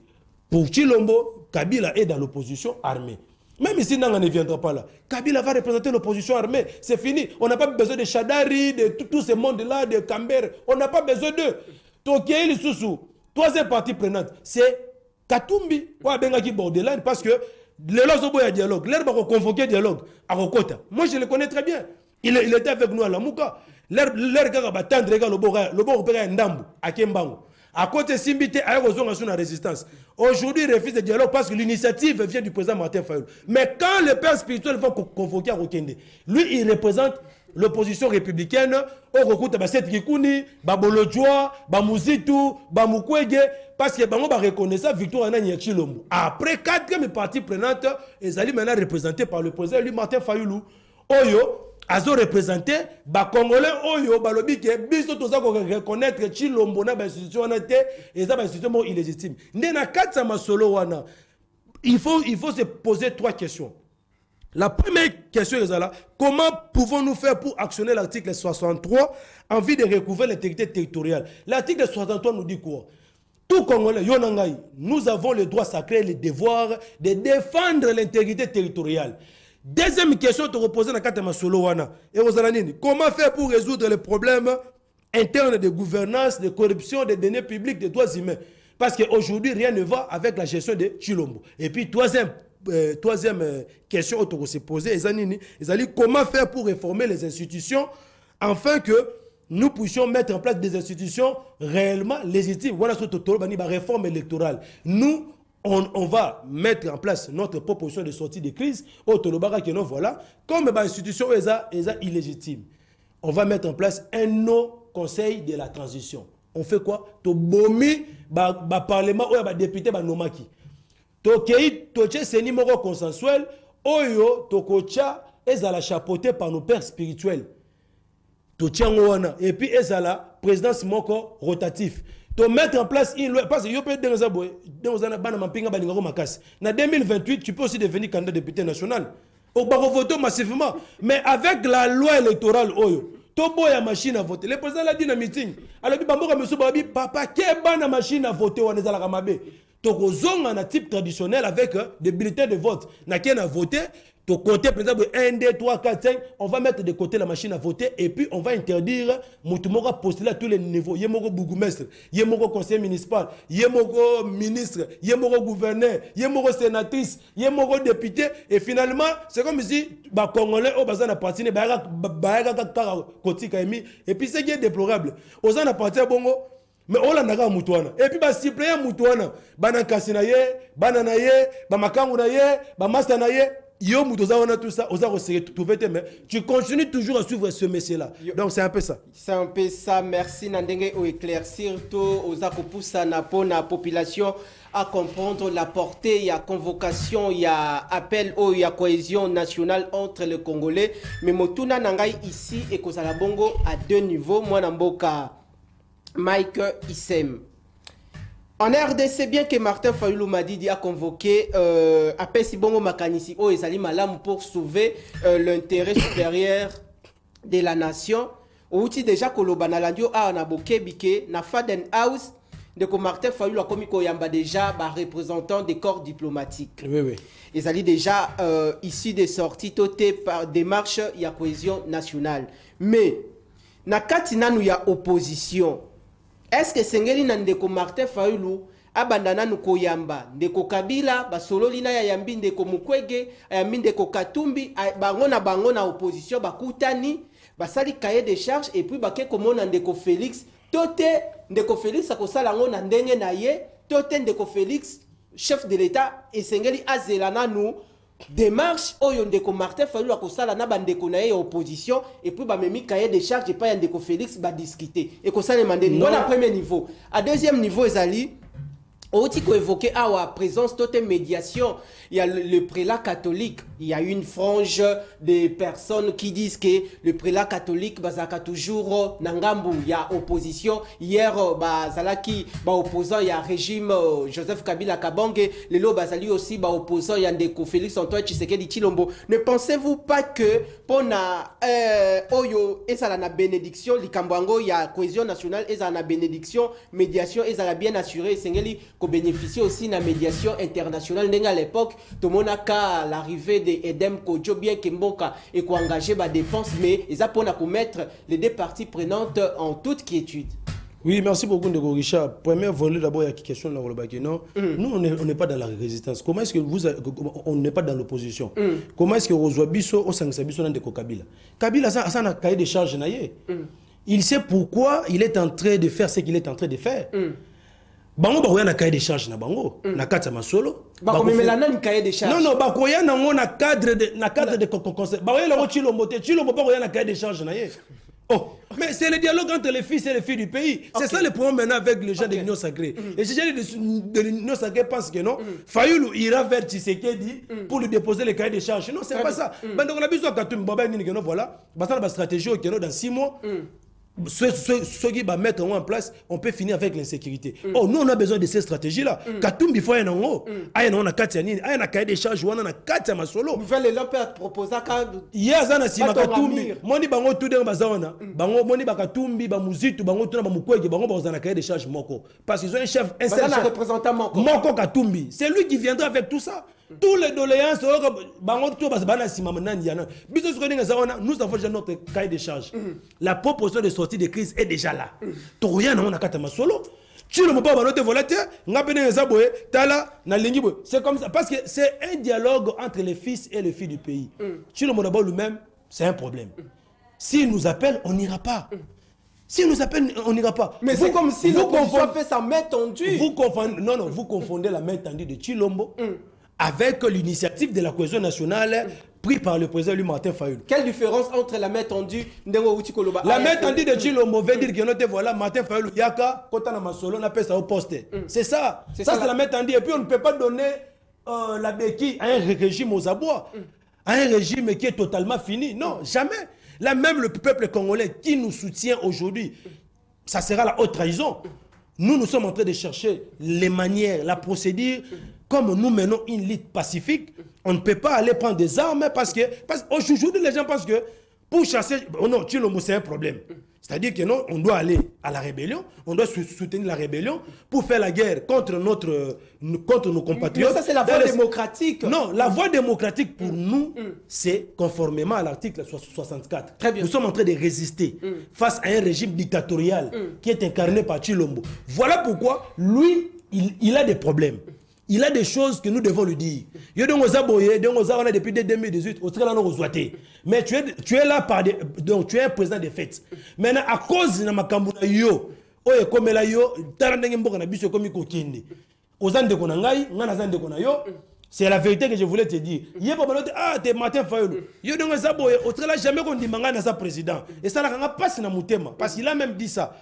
Pour Chilombo, Kabila est dans l'opposition armée. Même ici, Nanga ne viendra pas là. Kabila va représenter l'opposition armée. C'est fini. On n'a pas besoin de Chadari, de tous ces mondes-là, de Camber. On n'a pas besoin d'eux. Tokei Lisusu, troisième partie prenante, c'est Katumbi. Parce que les lois de dialogue, l'air va convoquer dialogue à Rokota. Moi, je le connais très bien. Il était avec nous à la Mouka. L'air va tendre le bon repère Ndambu, à Kembango. À côté Simbité, à la résistance. Aujourd'hui, il refuse le dialogue parce que l'initiative vient du président Martin Fayulu. Mais quand les pères spirituels vont convoquer à Rokende, lui, il représente l'opposition républicaine. Au recours de Basset Kikouni, Babolodjoa, Bamouzitu, Bamukwege, parce que Bango va reconnaître victoire à Chilombo. Après 4e partie prenante, ils allaient maintenant représentés par le président lui, Martin Fayulu. Oyo, azo représenté ba congolais oyo balobi ke biso toza ko reconnaître Chilombo na ba institution na té et ça ba institution illégitime. Ndena katsa masolo wana. Il faut se poser 3 questions. La première question est là, comment pouvons-nous faire pour actionner l'article 63 en vue de recouvrer l'intégrité territoriale? L'article 63 nous dit quoi? Tout Congolais, Yonangaï, nous avons le droit sacré et le devoir de défendre l'intégrité territoriale. Deuxième question te reposer dans Katama Solo wana. Comment faire pour résoudre les problèmes internes de gouvernance, de corruption, de données publiques, des droits humains? Parce qu'aujourd'hui, rien ne va avec la gestion de Chilombo. Et puis, troisième question que se poser, comment faire pour réformer les institutions afin que nous puissions mettre en place des institutions réellement légitimes. Voilà ce que la réforme électorale. Nous, on va mettre en place notre proposition de sortie de crise. Voilà, comme l'institution est illégitime, on va mettre en place un no conseil de la transition. On fait quoi? Tobomi, parlement, député, nomaki. Tokei, toche, c'est numéro consensuel. Oyo, tokocha, ezala chapeauté par nos pères spirituels. Totiangoana. Et puis, ezala, présidence moko rotatif. To mettre en place une loi, parce que en 2028, tu peux aussi devenir candidat député national. Au voter massivement. Mais avec la loi électorale, Tobo ya machine à voter. Le président l'a dit dans le meeting. Alors, papa, quelle bonne machine à voter on est à la Ramabé. Toko zonga na type traditionnel avec des bulletins de vote. Na qui a voté, to côté par exemple 1, 2, 3, 4, 5, on va mettre de côté la machine à voter et puis on va interdire Moutoumora postuler à tous les niveaux. Yemoko bourgmestre, Yemoko conseiller municipal, Yemoko ministre, Yemoko gouverneur, Yemoko sénatrice, Yemoko député et finalement c'est comme si bah Congolais au bazan a parti et puis c'est qui est déplorable. Aux en a parti bongo. Mais on l'a naga mutuana. Et puis, suppléant mutuana. Bana kasinaye, bananaye, bamakangunaye, bamastanaye. Yo mutoza on a tout ça. Osa resserrer tout vete mais tu continues toujours à suivre ce messier-là. Donc c'est un peu ça. C'est un peu ça. Merci Nandenge au éclaircir tout. Osa kopusa na po na population à comprendre la portée. Il y a convocation, il y a appel, il y a cohésion nationale entre les Congolais. Mais motuna nangai ici et kozala bongo à 2 niveaux. Moi namboka Mike Issem. En RDC, bien que Martin Fayulu Madidi a convoqué appel Sibongo Makanisi au Ezali Malam pour sauver l'intérêt supérieur de la nation. Outi déjà Kolobana Landio a anaboke bike na Faden House de que Martin Fayulu a commis Koyamba déjà représentant des corps diplomatiques. Oui, oui. Ezali déjà ici des sorties totées par démarche il y a cohésion nationale. Mais na katina nous y a opposition. Est-ce que Sengeli na ndeko Martin Fayulu abandana nuko yamba ndeko Kabila basololi na ya yambi ndeko Mukwege yambi ndeko Katumbi bango na opposition bakutani basali cahier de charge et puis bake komona ndeko Félix tote ndeko Félix akosala ngo na ndenge na ye tote ndeko Félix chef de l'état et Sengeli azelana nous démarche oyo ndeko Martin Fayulu akosala na bandeko na ye opposition et puis ba memi cahier de charge et pas ya ndeko Félix ba discuter et kosala mandeni voilà premier niveau. À deuxième niveau ezali aussi évoqué à présence toute médiation, il y a le prélat catholique, il y a une frange de personnes qui disent que le prélat catholique bazaka toujours nangambu, il y a opposition hier bazalaki opposant, il y a régime Joseph Kabila Kabange, lelo bazali aussi opposant, il y a ndeko Félix Antoine Tshisekedi Tshilombo. Ne pensez-vous pas que pona oyo ezala na bénédiction likambo il y a cohésion nationale ezala na bénédiction, médiation ezala bien assurée sengeli bénéficier aussi de la médiation internationale. À l'époque, tout le monde a l'arrivée de Edem Kodjo, bien qu'il et qu'on engage des dépenses, mais ils ont pour mettre les deux parties prenantes en toute quiétude. Oui, merci beaucoup, Ndeko Richard. Première volée, d'abord, il y a une question dans le Bakino. Nous, on n'est pas dans la résistance. Comment est-ce que on n'est pas dans l'opposition? Comment est-ce que Rozoa Bisso, au Sangsa Bisso, dans Ndeko Kabila? Kabila, ça a un cahier de charges. Il sait pourquoi il est en train de faire ce qu'il est en train de faire. Bango ba na cahier de charge na bango na kata masolo ba ko memelana ni cahier de charge non ba ko na ngona cadre de conseil ba yo lo Tshilombo ba ko na cahier de charge na ye. Oh, mais c'est le dialogue entre les fils et les filles du pays. C'est ça le problème maintenant avec les gens de l'Union Sacrée. Les gens de l'Union Sacrée pensent que non, Fayulu ira vers Tshisekedi pour lui déposer les cahiers de charge. Non, c'est pas ça. Donc on a besoin de voilà, la stratégie dans 6 mois. Ceux qui vont mettre en place, on peut finir avec l'insécurité. Oh, nous on a besoin de ces stratégies-là. Katumbi faut un ango. Aïe non on a Katianine, aïe na cahier de charge, on a Katia Masolo. Nouvelle l'opéra proposa quand. Hier zana si Katumbi, moni bango tout dans bazana, bango moni bakatumbi, bamuzitu, bango tout na bamukwege, bango bazana cahier de charge moko. Parce qu'ils ont un chef, un seul représentant moko. Moko Katumbi, c'est lui qui viendra avec tout ça. Tous les doléances, nous avons déjà notre cahier de charge. La proposition de sortie de crise est déjà là. C'est comme ça. Parce que c'est un dialogue entre les fils et les filles du pays. Lui-même, c'est un problème. S'il nous appelle, on n'ira pas. Si nous appelle, on n'ira pas. Mais c'est comme si l'opposition fait sa main tendue. Vous confondez la main tendue de Tshilombo avec l'initiative de la cohésion nationale prise par le président Martin Fayulu. Quelle différence entre la main tendue de la main tendue de Tshilombo veut dire que voilà, Martin Fayulu, Yaka, Kotana Masolo, on appelle ça au poste. C'est ça. Ça, c'est la main tendue. Et puis, on ne peut pas donner la béquille à un régime aux abois, à un régime qui est totalement fini. Non, jamais. Là, même le peuple congolais qui nous soutient aujourd'hui, ça sera la haute trahison. Nous sommes en train de chercher les manières, la procédure. Comme nous menons une lutte pacifique, on ne peut pas aller prendre des armes parce qu'aujourd'hui les gens pensent que pour chasser, oh non, Tshilombo c'est un problème. C'est-à-dire que non, on doit aller à la rébellion, on doit soutenir la rébellion pour faire la guerre contre nos compatriotes. Mais ça c'est la voie démocratique. Non, la voie démocratique pour nous, c'est conformément à l'article 64. Très bien. Nous sommes en train de résister face à un régime dictatorial qui est incarné par Tshilombo. Voilà pourquoi lui, il a des problèmes. Il a des choses que nous devons lui dire. Depuis 2018, mais tu es là donc tu es un président de fait. Maintenant, à cause de ma kambuna yo, comme la yo, c'est la vérité que je voulais te dire. Ah, t'es Martin Fayulu. Yo donc jamais qu'on dit manga na président. Et ça n'a pas na mutema parce qu'il a même dit ça.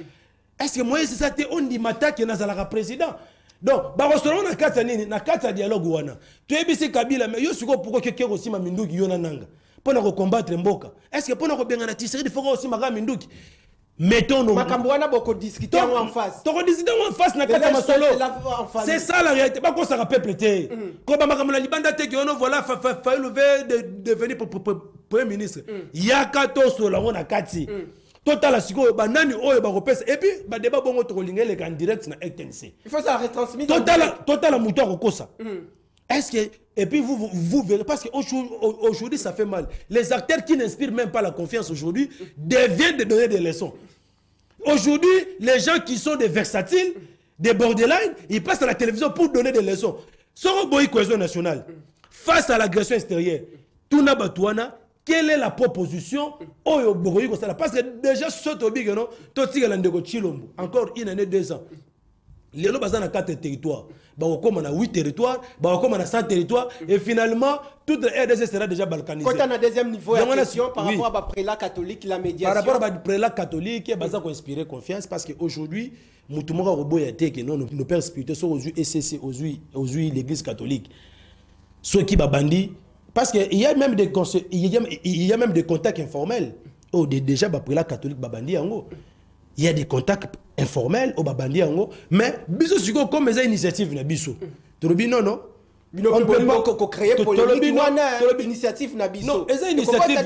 Est-ce que moi c'est ça on dit mata que na zalaka président? Donc, on a quatre dialogue wana. Tu es bisi Kabila mais yo siko pourquoi quelqu'un aussi ma minduki yona nanga. Pour nous combattre mboka. Est-ce que pour nous bien na tisser il faut aussi ma minduki. Mettons nos Makambwana boko discuter en face. Toko discuter en face na kata masolo. C'est ça la réalité. Pas qu'on ça rappelle pété. Quand makamala libanda te que on voilà Fayulu veut devenir premier ministre. Yakato solo on kati. Total siko banani oyo ba repesa et puis ba débat bongo to lingele en direct na RTNC. Il faut ça retransmettre. Total muto kokosa. Est-ce que et puis vous verrez parce que aujourd'hui ça fait mal. Les acteurs qui n'inspirent même pas la confiance aujourd'hui deviennent de donner des leçons. Aujourd'hui, les gens qui sont des versatiles, des borderline, ils passent à la télévision pour donner des leçons. Soro boy cohésion nationale face à l'agression extérieure. Tuna Batouana. Quelle est la proposition parce que déjà encore une année 2 ans les gens basent dans 4 territoires comme on a 8 territoires, comme on a 100 territoires, et finalement, toute la RDC sera déjà balkanisée. Quand on a deuxième niveau, il y a question par rapport à prélat catholique, la médiation. Par rapport à prélat catholique, il y a inspirer confiance parce qu'aujourd'hui, nous nos pères spirituels sont aux SCC, aux l'église catholique. Ceux qui bandit, parce qu'il y a même des contacts informels. Déjà, prélat catholique, bandi yango. Il y a des contacts informels au Babandi Ango, mais biso siko comme les initiatives na biso. Tolobi non. On ne peut pas créer polémique initiative na biso. Non, les initiatives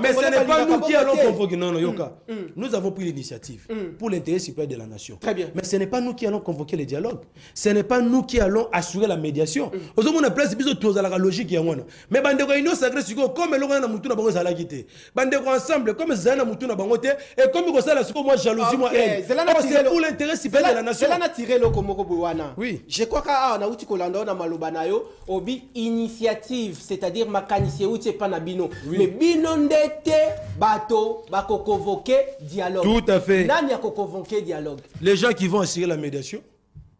mais ce n'est pas nous qui allons convoquer. Non, Yoka. Nous avons pris l'initiative pour l'intérêt supérieur de la nation. Très bien. Mais ce n'est pas nous qui allons convoquer le dialogue. Ce n'est pas nous qui allons assurer la médiation. Aux hommes on a place biso tous à la logique ya wana. Mais bande réunion sacrée siko comme le na mutu na bango za la quitté. Bande ensemble comme ça na mutu na bango te et comme ko ça la siko moi jalousie moi haine. C'est pour l'intérêt supérieur de la nation. Cela n'a tiré le komoko bowana. Oui. Je crois que na uti kolanda na maloba na yo obi initiative, c'est-à-dire makanisie uti pa na bino. Mais bino ndete bato bako convoquer dialogue. Tout à fait. Nani a convoquer dialogue? Les gens qui vont assurer la médiation.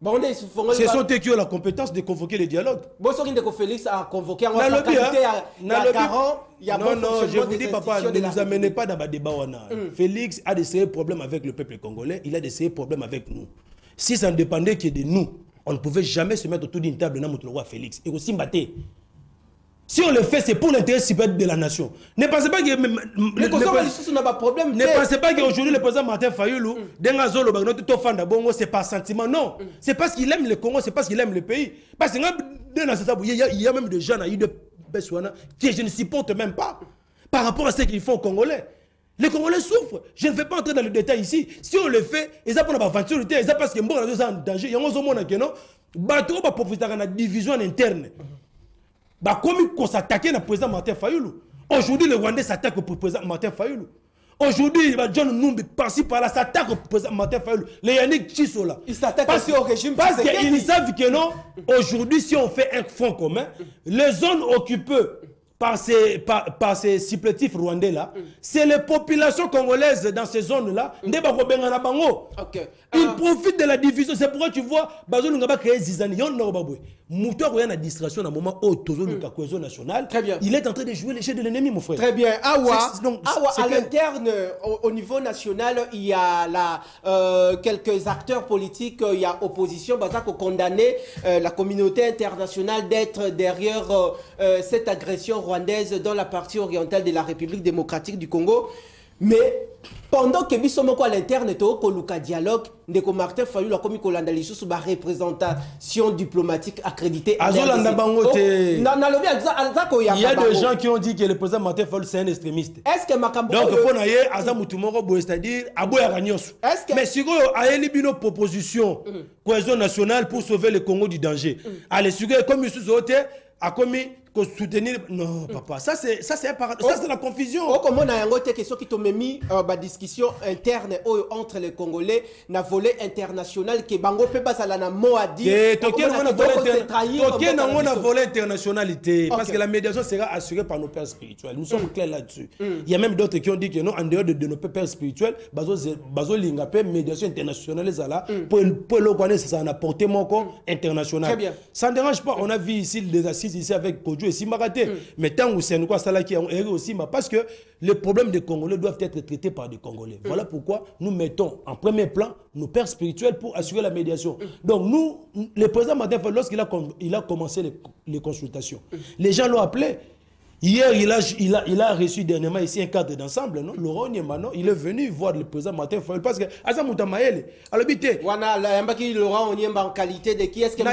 Ce sont eux qui ont la compétence de convoquer le dialogue. Bon, ce que Félix a convoqué en qualité à garant. Non, je vous dis, papa, ne nous amenez pas dans le débat. Félix a des sérieux problèmes avec le peuple congolais, il a des sérieux problèmes avec nous. Si ça ne dépendait que de nous, on ne pouvait jamais se mettre autour d'une table dans notre roi Félix. Et aussi mbaté. Si on le fait, c'est pour l'intérêt supérieur de la nation. Ne pensez pas que... Ne pensez pas qu'aujourd'hui, le président Martin Fayoulou, c'est par sentiment. Non. C'est parce qu'il aime le Congo, c'est parce qu'il aime le pays. Parce qu'il y a même des gens que je ne supporte même pas par rapport à ce qu'ils font aux Congolais. Les Congolais souffrent. Je ne vais pas entrer dans le détail ici. Si on le fait, ils ont pour l'aventure, ils ont parce qu'ils sont en danger. Il y a une division interne. Comme on s'attaquait au président Martin Fayoulou. Aujourd'hui, le Rwandais s'attaque au président Martin Fayoulou. Aujourd'hui, John Numbi, par-ci par-là, s'attaque au président Martin Fayoulou. Les Yannick Chisola. Ils s'attaquent aussi au régime. Parce qu'ils savent que non, aujourd'hui, si on fait un front commun, les zones occupées par ces supplétifs rwandais-là, c'est les populations congolaises dans ces zones-là. Ils profitent de la division. C'est pourquoi tu vois, Bazo Ngaba créé Zizani. Moutoua a une distraction à un moment où la cohésion nationale. Il est en train de jouer les jeux de l'ennemi, mon frère. Très bien. Awa, à l'interne, au niveau national, il y a quelques acteurs politiques, il y a opposition, Bazako condamné la communauté internationale d'être derrière cette agression rwandaise dans la partie orientale de la République démocratique du Congo. Mais pendant que Bissomoko à l'interne, Koluka dialogue, Ndeko Martin Fayoulou a commis Kolanda Lissous la représentation diplomatique accréditée. Il y a des gens qui ont dit que le président Martin Fayoulou c'est un extrémiste. Est-ce que Makambo donc pour naïe Azamutumoro c'est-à-dire Aboya Ragnos. Mais si vous avez une proposition cohésion nationale pour sauver le Congo du danger, allez suivre comme Youssou Zote a commis soutenir non papa ça c'est la confusion. Comment on a une question qui t'a mis la discussion interne entre les Congolais na volet international que bango peut pas la mot à dire on a volet internationalité parce que la médiation sera assurée par nos pères spirituels. Nous sommes clairs là-dessus. Il y a même d'autres qui ont dit que non en dehors de nos pères spirituels bazo lingapé médiation internationale là pour le connaître ça a apporté mon corps international. Très bien. Ça ne dérange pas. On a vu ici des assises ici avec Kodjo et Simaraté. Mais tant que c'est nous quoi ça là qui ont erré aussi parce que les problèmes des Congolais doivent être traités par des Congolais. Voilà pourquoi nous mettons en premier plan nos pères spirituels pour assurer la médiation. Donc nous, le président Martin Fayoulou, lorsqu'il a commencé les consultations, les gens l'ont appelé. Hier, il a reçu dernièrement ici un cadre d'ensemble, non? Laurent Niemano, il est venu voir le président Martin Fayoulou parce que Asa Moutamaele, à l'habité. Laurent Niemba en qualité de qui est-ce que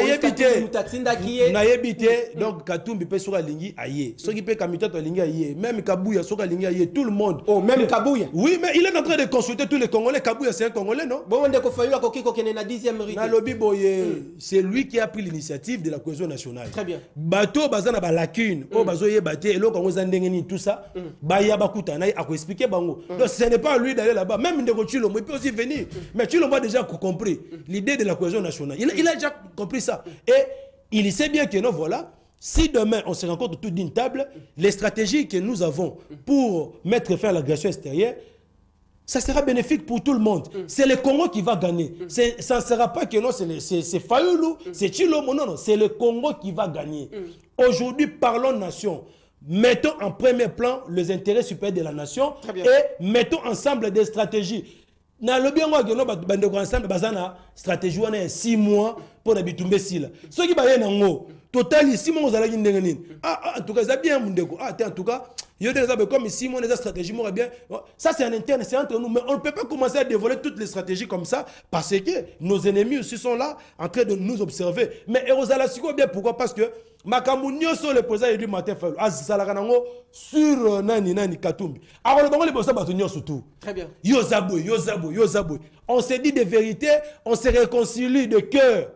Naïbité, donc Katumbi peut sur la ligne aïe. Ceux qui peut Kamita la ligne aïe, même Kabouya sur la ligne aïe, tout le monde. Oh, même Kabouya. Oui, mais il est en train de consulter tous les Congolais. Kabouya, c'est un Congolais, non? Bon, on a Fayoulou à Kokiko qui est na 10e rite. Nalobi Boye, c'est lui qui a pris l'initiative de la cohésion nationale. Très bien. Bateau, Bazana, lacune, oh, Bazoye, Baté, et l'autre, tout ça, Baya Bakuta, il a expliqué Bango. Donc ce n'est pas lui d'aller là-bas. Même Ndeko Tshilombo, il peut aussi venir. Mais Tshilombo a déjà compris l'idée de la cohésion nationale. Il a déjà compris ça. Et il sait bien que non, voilà. Si demain on se rencontre autour d'une table, les stratégies que nous avons pour mettre fin à l'agression extérieure, ça sera bénéfique pour tout le monde. C'est le Congo qui va gagner. Ça ne sera pas que non, c'est Fayoulou, c'est Chilomo. Non, non, c'est le Congo qui va gagner. Aujourd'hui, parlons nation. Mettons en premier plan les intérêts supérieurs de la nation et mettons ensemble des stratégies. Na le bien ensemble stratégie on est 6 mois pour habitumber sila. Ce qui va y nango total 6 mois vous allez ndengeni. En tout cas ça bien mundeko. En tout cas il y a comme 6 mois des stratégies moi bien. Ça c'est en interne, c'est entre nous mais on ne peut pas commencer à dévoiler toutes les stratégies comme ça parce que nos ennemis aussi sont là en train de nous observer. Mais Erosala siko bien pourquoi parce que Makamunyo sur le président du matin fait sur nani Katumbi. Alors le bango les bossa batunyo surtout. Très bien. Yozabo. On se dit des vérités, on se réconcilie de cœur.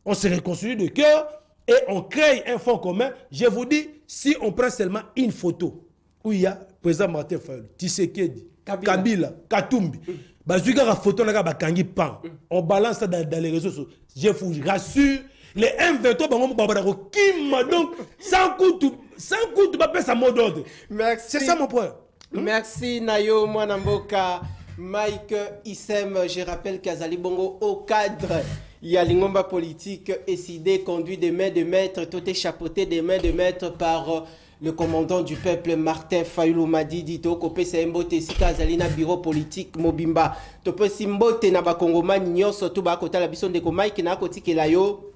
On se réconcilie de cœur et on crée un fonds commun. Je vous dis, si on prend seulement une photo où il y a le président Martin Fayulu, Tshisekedi, Kabila, Katumbi, bazuka la photo là bakangi pan. On balance ça dans les réseaux sociaux. Je vous rassure. Les M23 Kim donc sans coup tu vas faire sa mot d'ordre. Merci. C'est ça mon point. Merci Nayo Mwanamboka Mike Issem. Je rappelle qu'Azali Bongo au cadre il y a l'ingomba politique décidé conduit de main de maître tout est chapeauté de main de maître par le commandant du peuple Martin Fayulu Madidi to kopé c'est mbote sika azali na bureau politique mobimba to pe simbote na bakongomani nyonso to ba kota la biso ndeko Mike na kotikela yo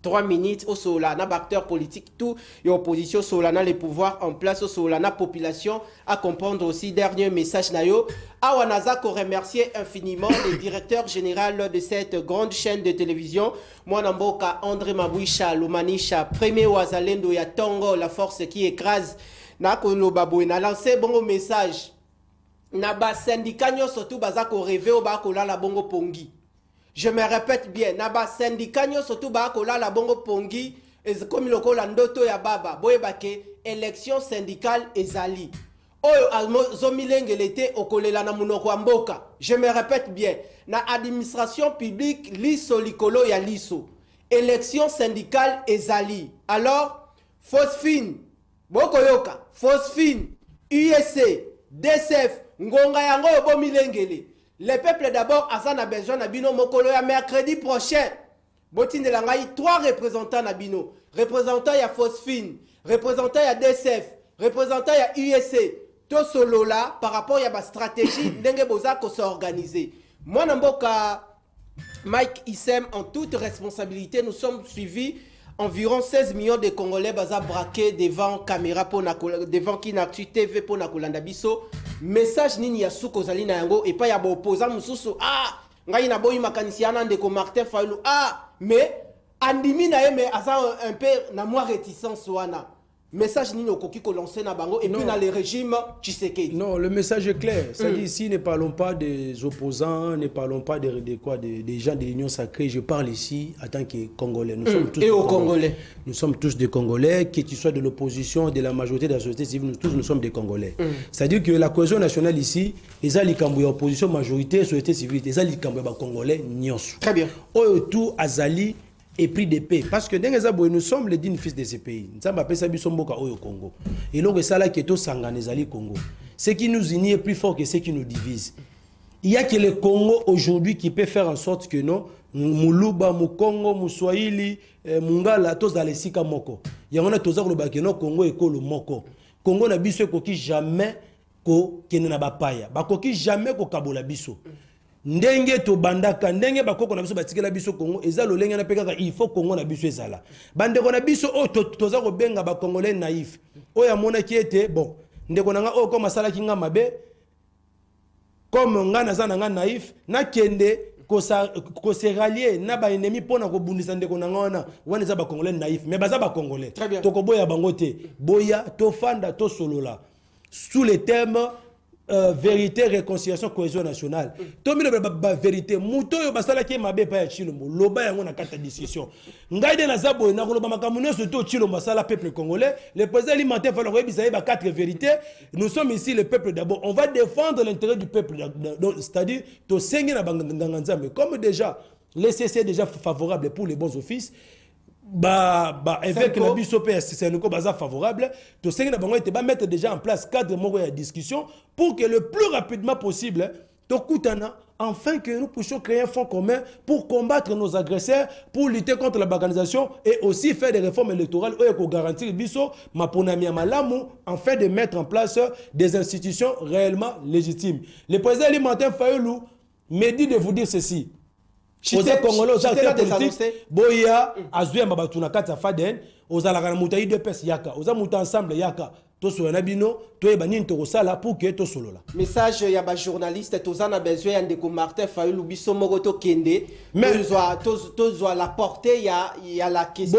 3 minutes au Solana, acteurs politiques, tout, et opposition Solana, les pouvoirs en place au Solana, population, à comprendre aussi, dernier message Nayo. Awanaza, qu'on remercie infiniment le directeur général de cette grande chaîne de télévision, Mwanamboka André Mabouisha, Lumanisha, premier Ouazalendo, Yatongo, la force qui écrase, Nakono Baboué, n'a lancé bon message. Naba syndicat, surtout, Bazako rêvé au Bakola, la bongo pongi. Je me répète bien, naba syndicat surtout bakola la bongo pongi comme le kola ndoto ya baba boyebake élection syndicale ezali. Oyo zomilengelete okolela na munoko mboka. Je me répète bien, na administration publique liso likolo ya liso. Élection syndicale ezali. Alors Phosphine, bokoyoka, Phosphine, USC, DCF, ngonga yango bomilengele. Le peuple d'abord a besoin de bino mokolo ya mercredi prochain. Botine de langai 3 représentants na bino. Représentant ya Phosphine, représentant ya DCF, représentant ya USC. To solo là par rapport à la stratégie ndenge boza ko s'organiser. Moi namboka Mike Issem en toute responsabilité nous sommes suivis environ 16 millions de Congolais baza braqués devant caméra devant Kinactu TV pour na kolanda biso. Message nini ya suko zali na yango et pas ya ba opposant mususu ngai na boyi makanisiana ndeko Martin Fayulu mais andimi na yeme asa un peu na moi réticence wana. Message nini okoki ko lancer na bango et puis dans le régime Tshisekedi. Non, le message est clair. C'est-à-dire ici ne parlons pas des opposants, ne parlons pas des gens de l'Union sacrée. Je parle ici en tant que Congolais. Nous sommes tous et aux Congolais. Nous sommes tous des Congolais, que tu sois de l'opposition, de la majorité de la société civile, nous tous nous sommes des Congolais. C'est-à-dire que la cohésion nationale ici, les alikambo opposition majorité, société civile, les alikambo Congolais nyonso. Très bien. Tout azali et prix de paix. Parce que nous sommes les dignes fils de ces pays. Nous sommes appelés au Congo. Et donc, c'est là que tout s'engage Congo. Ce qui nous unit est plus fort que ce qui nous divise. Il n'y a que le Congo aujourd'hui qui peut faire en sorte que non, Muluba, Mukongo, Muswahili, Mungala, tous dans les Sika Moko. Il y en a tous qui ont Congo et le Moko. Congo n'a biso qui jamais ko kenena bapaya. Bakoki jamais ko kabola biso. Ndenge to bandaka ndenge bakoko na biso batikela biso Congo eza lolenga na pekaka il faut Congo na biso ezala bandeko na biso o toza ko benga ba congolais naïf o ya mona ki était bon ndeko nanga o comme sala ki nga mabe comme nga naza nga naïf na kende ko se rallier na ba ennemi pona ko bundisa ndeko nanga wana za ba congolais naïf mais baza ba congolais to ko boya bango te boya to fanda to solola sous les thèmes vérité, réconciliation, cohésion nationale. Tomi la vérité. Muto yo basala ki mabe pa ya Chilombo. Loba yango na kata discussion. Ngaide na zabo na koloba makamuno surtout Chilombo basala peuple congolais. Le président Martin Fayulu rebisaye ba 4 vérités. Nous sommes ici le peuple d'abord. On va défendre l'intérêt du peuple. C'est-à-dire to sengi na banganza mais comme déjà les CC est déjà favorable pour les bons offices. Avec la biso c'est un baza favorable to sengi na bango te ba mettre déjà en place cadre moko ya discussion pour que le plus rapidement possible Tokutana, afin que nous puissions créer un fonds commun pour combattre nos agresseurs, pour lutter contre la balkanisation et aussi faire des réformes électorales pour garantir biso maponami malamu, afin de mettre en place des institutions réellement légitimes. Le président Martin Fayulu me dit de vous dire ceci. Aux Congolais, aux acteurs politiques, boya azue mabatuna kata faden, aux alakana mutayi de pes yaka, aux amuta ensemble yaka. Message ya ba journaliste tozana besoin de ko Martin Fayulu biso mogoto kende mais tozo la portée ya la question.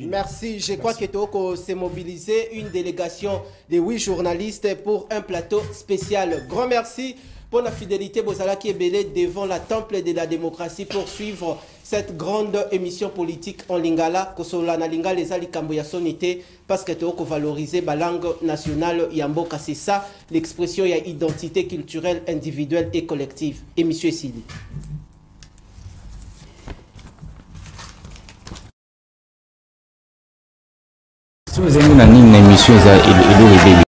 Merci, je crois que toko s'est mobilisé une délégation de 8 journalistes pour un plateau spécial. Grand merci pour la fidélité Bozala qui est belé devant la temple de la démocratie pour suivre cette grande émission politique en lingala kosola na lingala les alikambo ya sonité parce que toko valoriser la langue nationale yamboka, c'est ça l'expression ya identité culturelle individuelle et collective. Émission Sili. Si vous avez une émission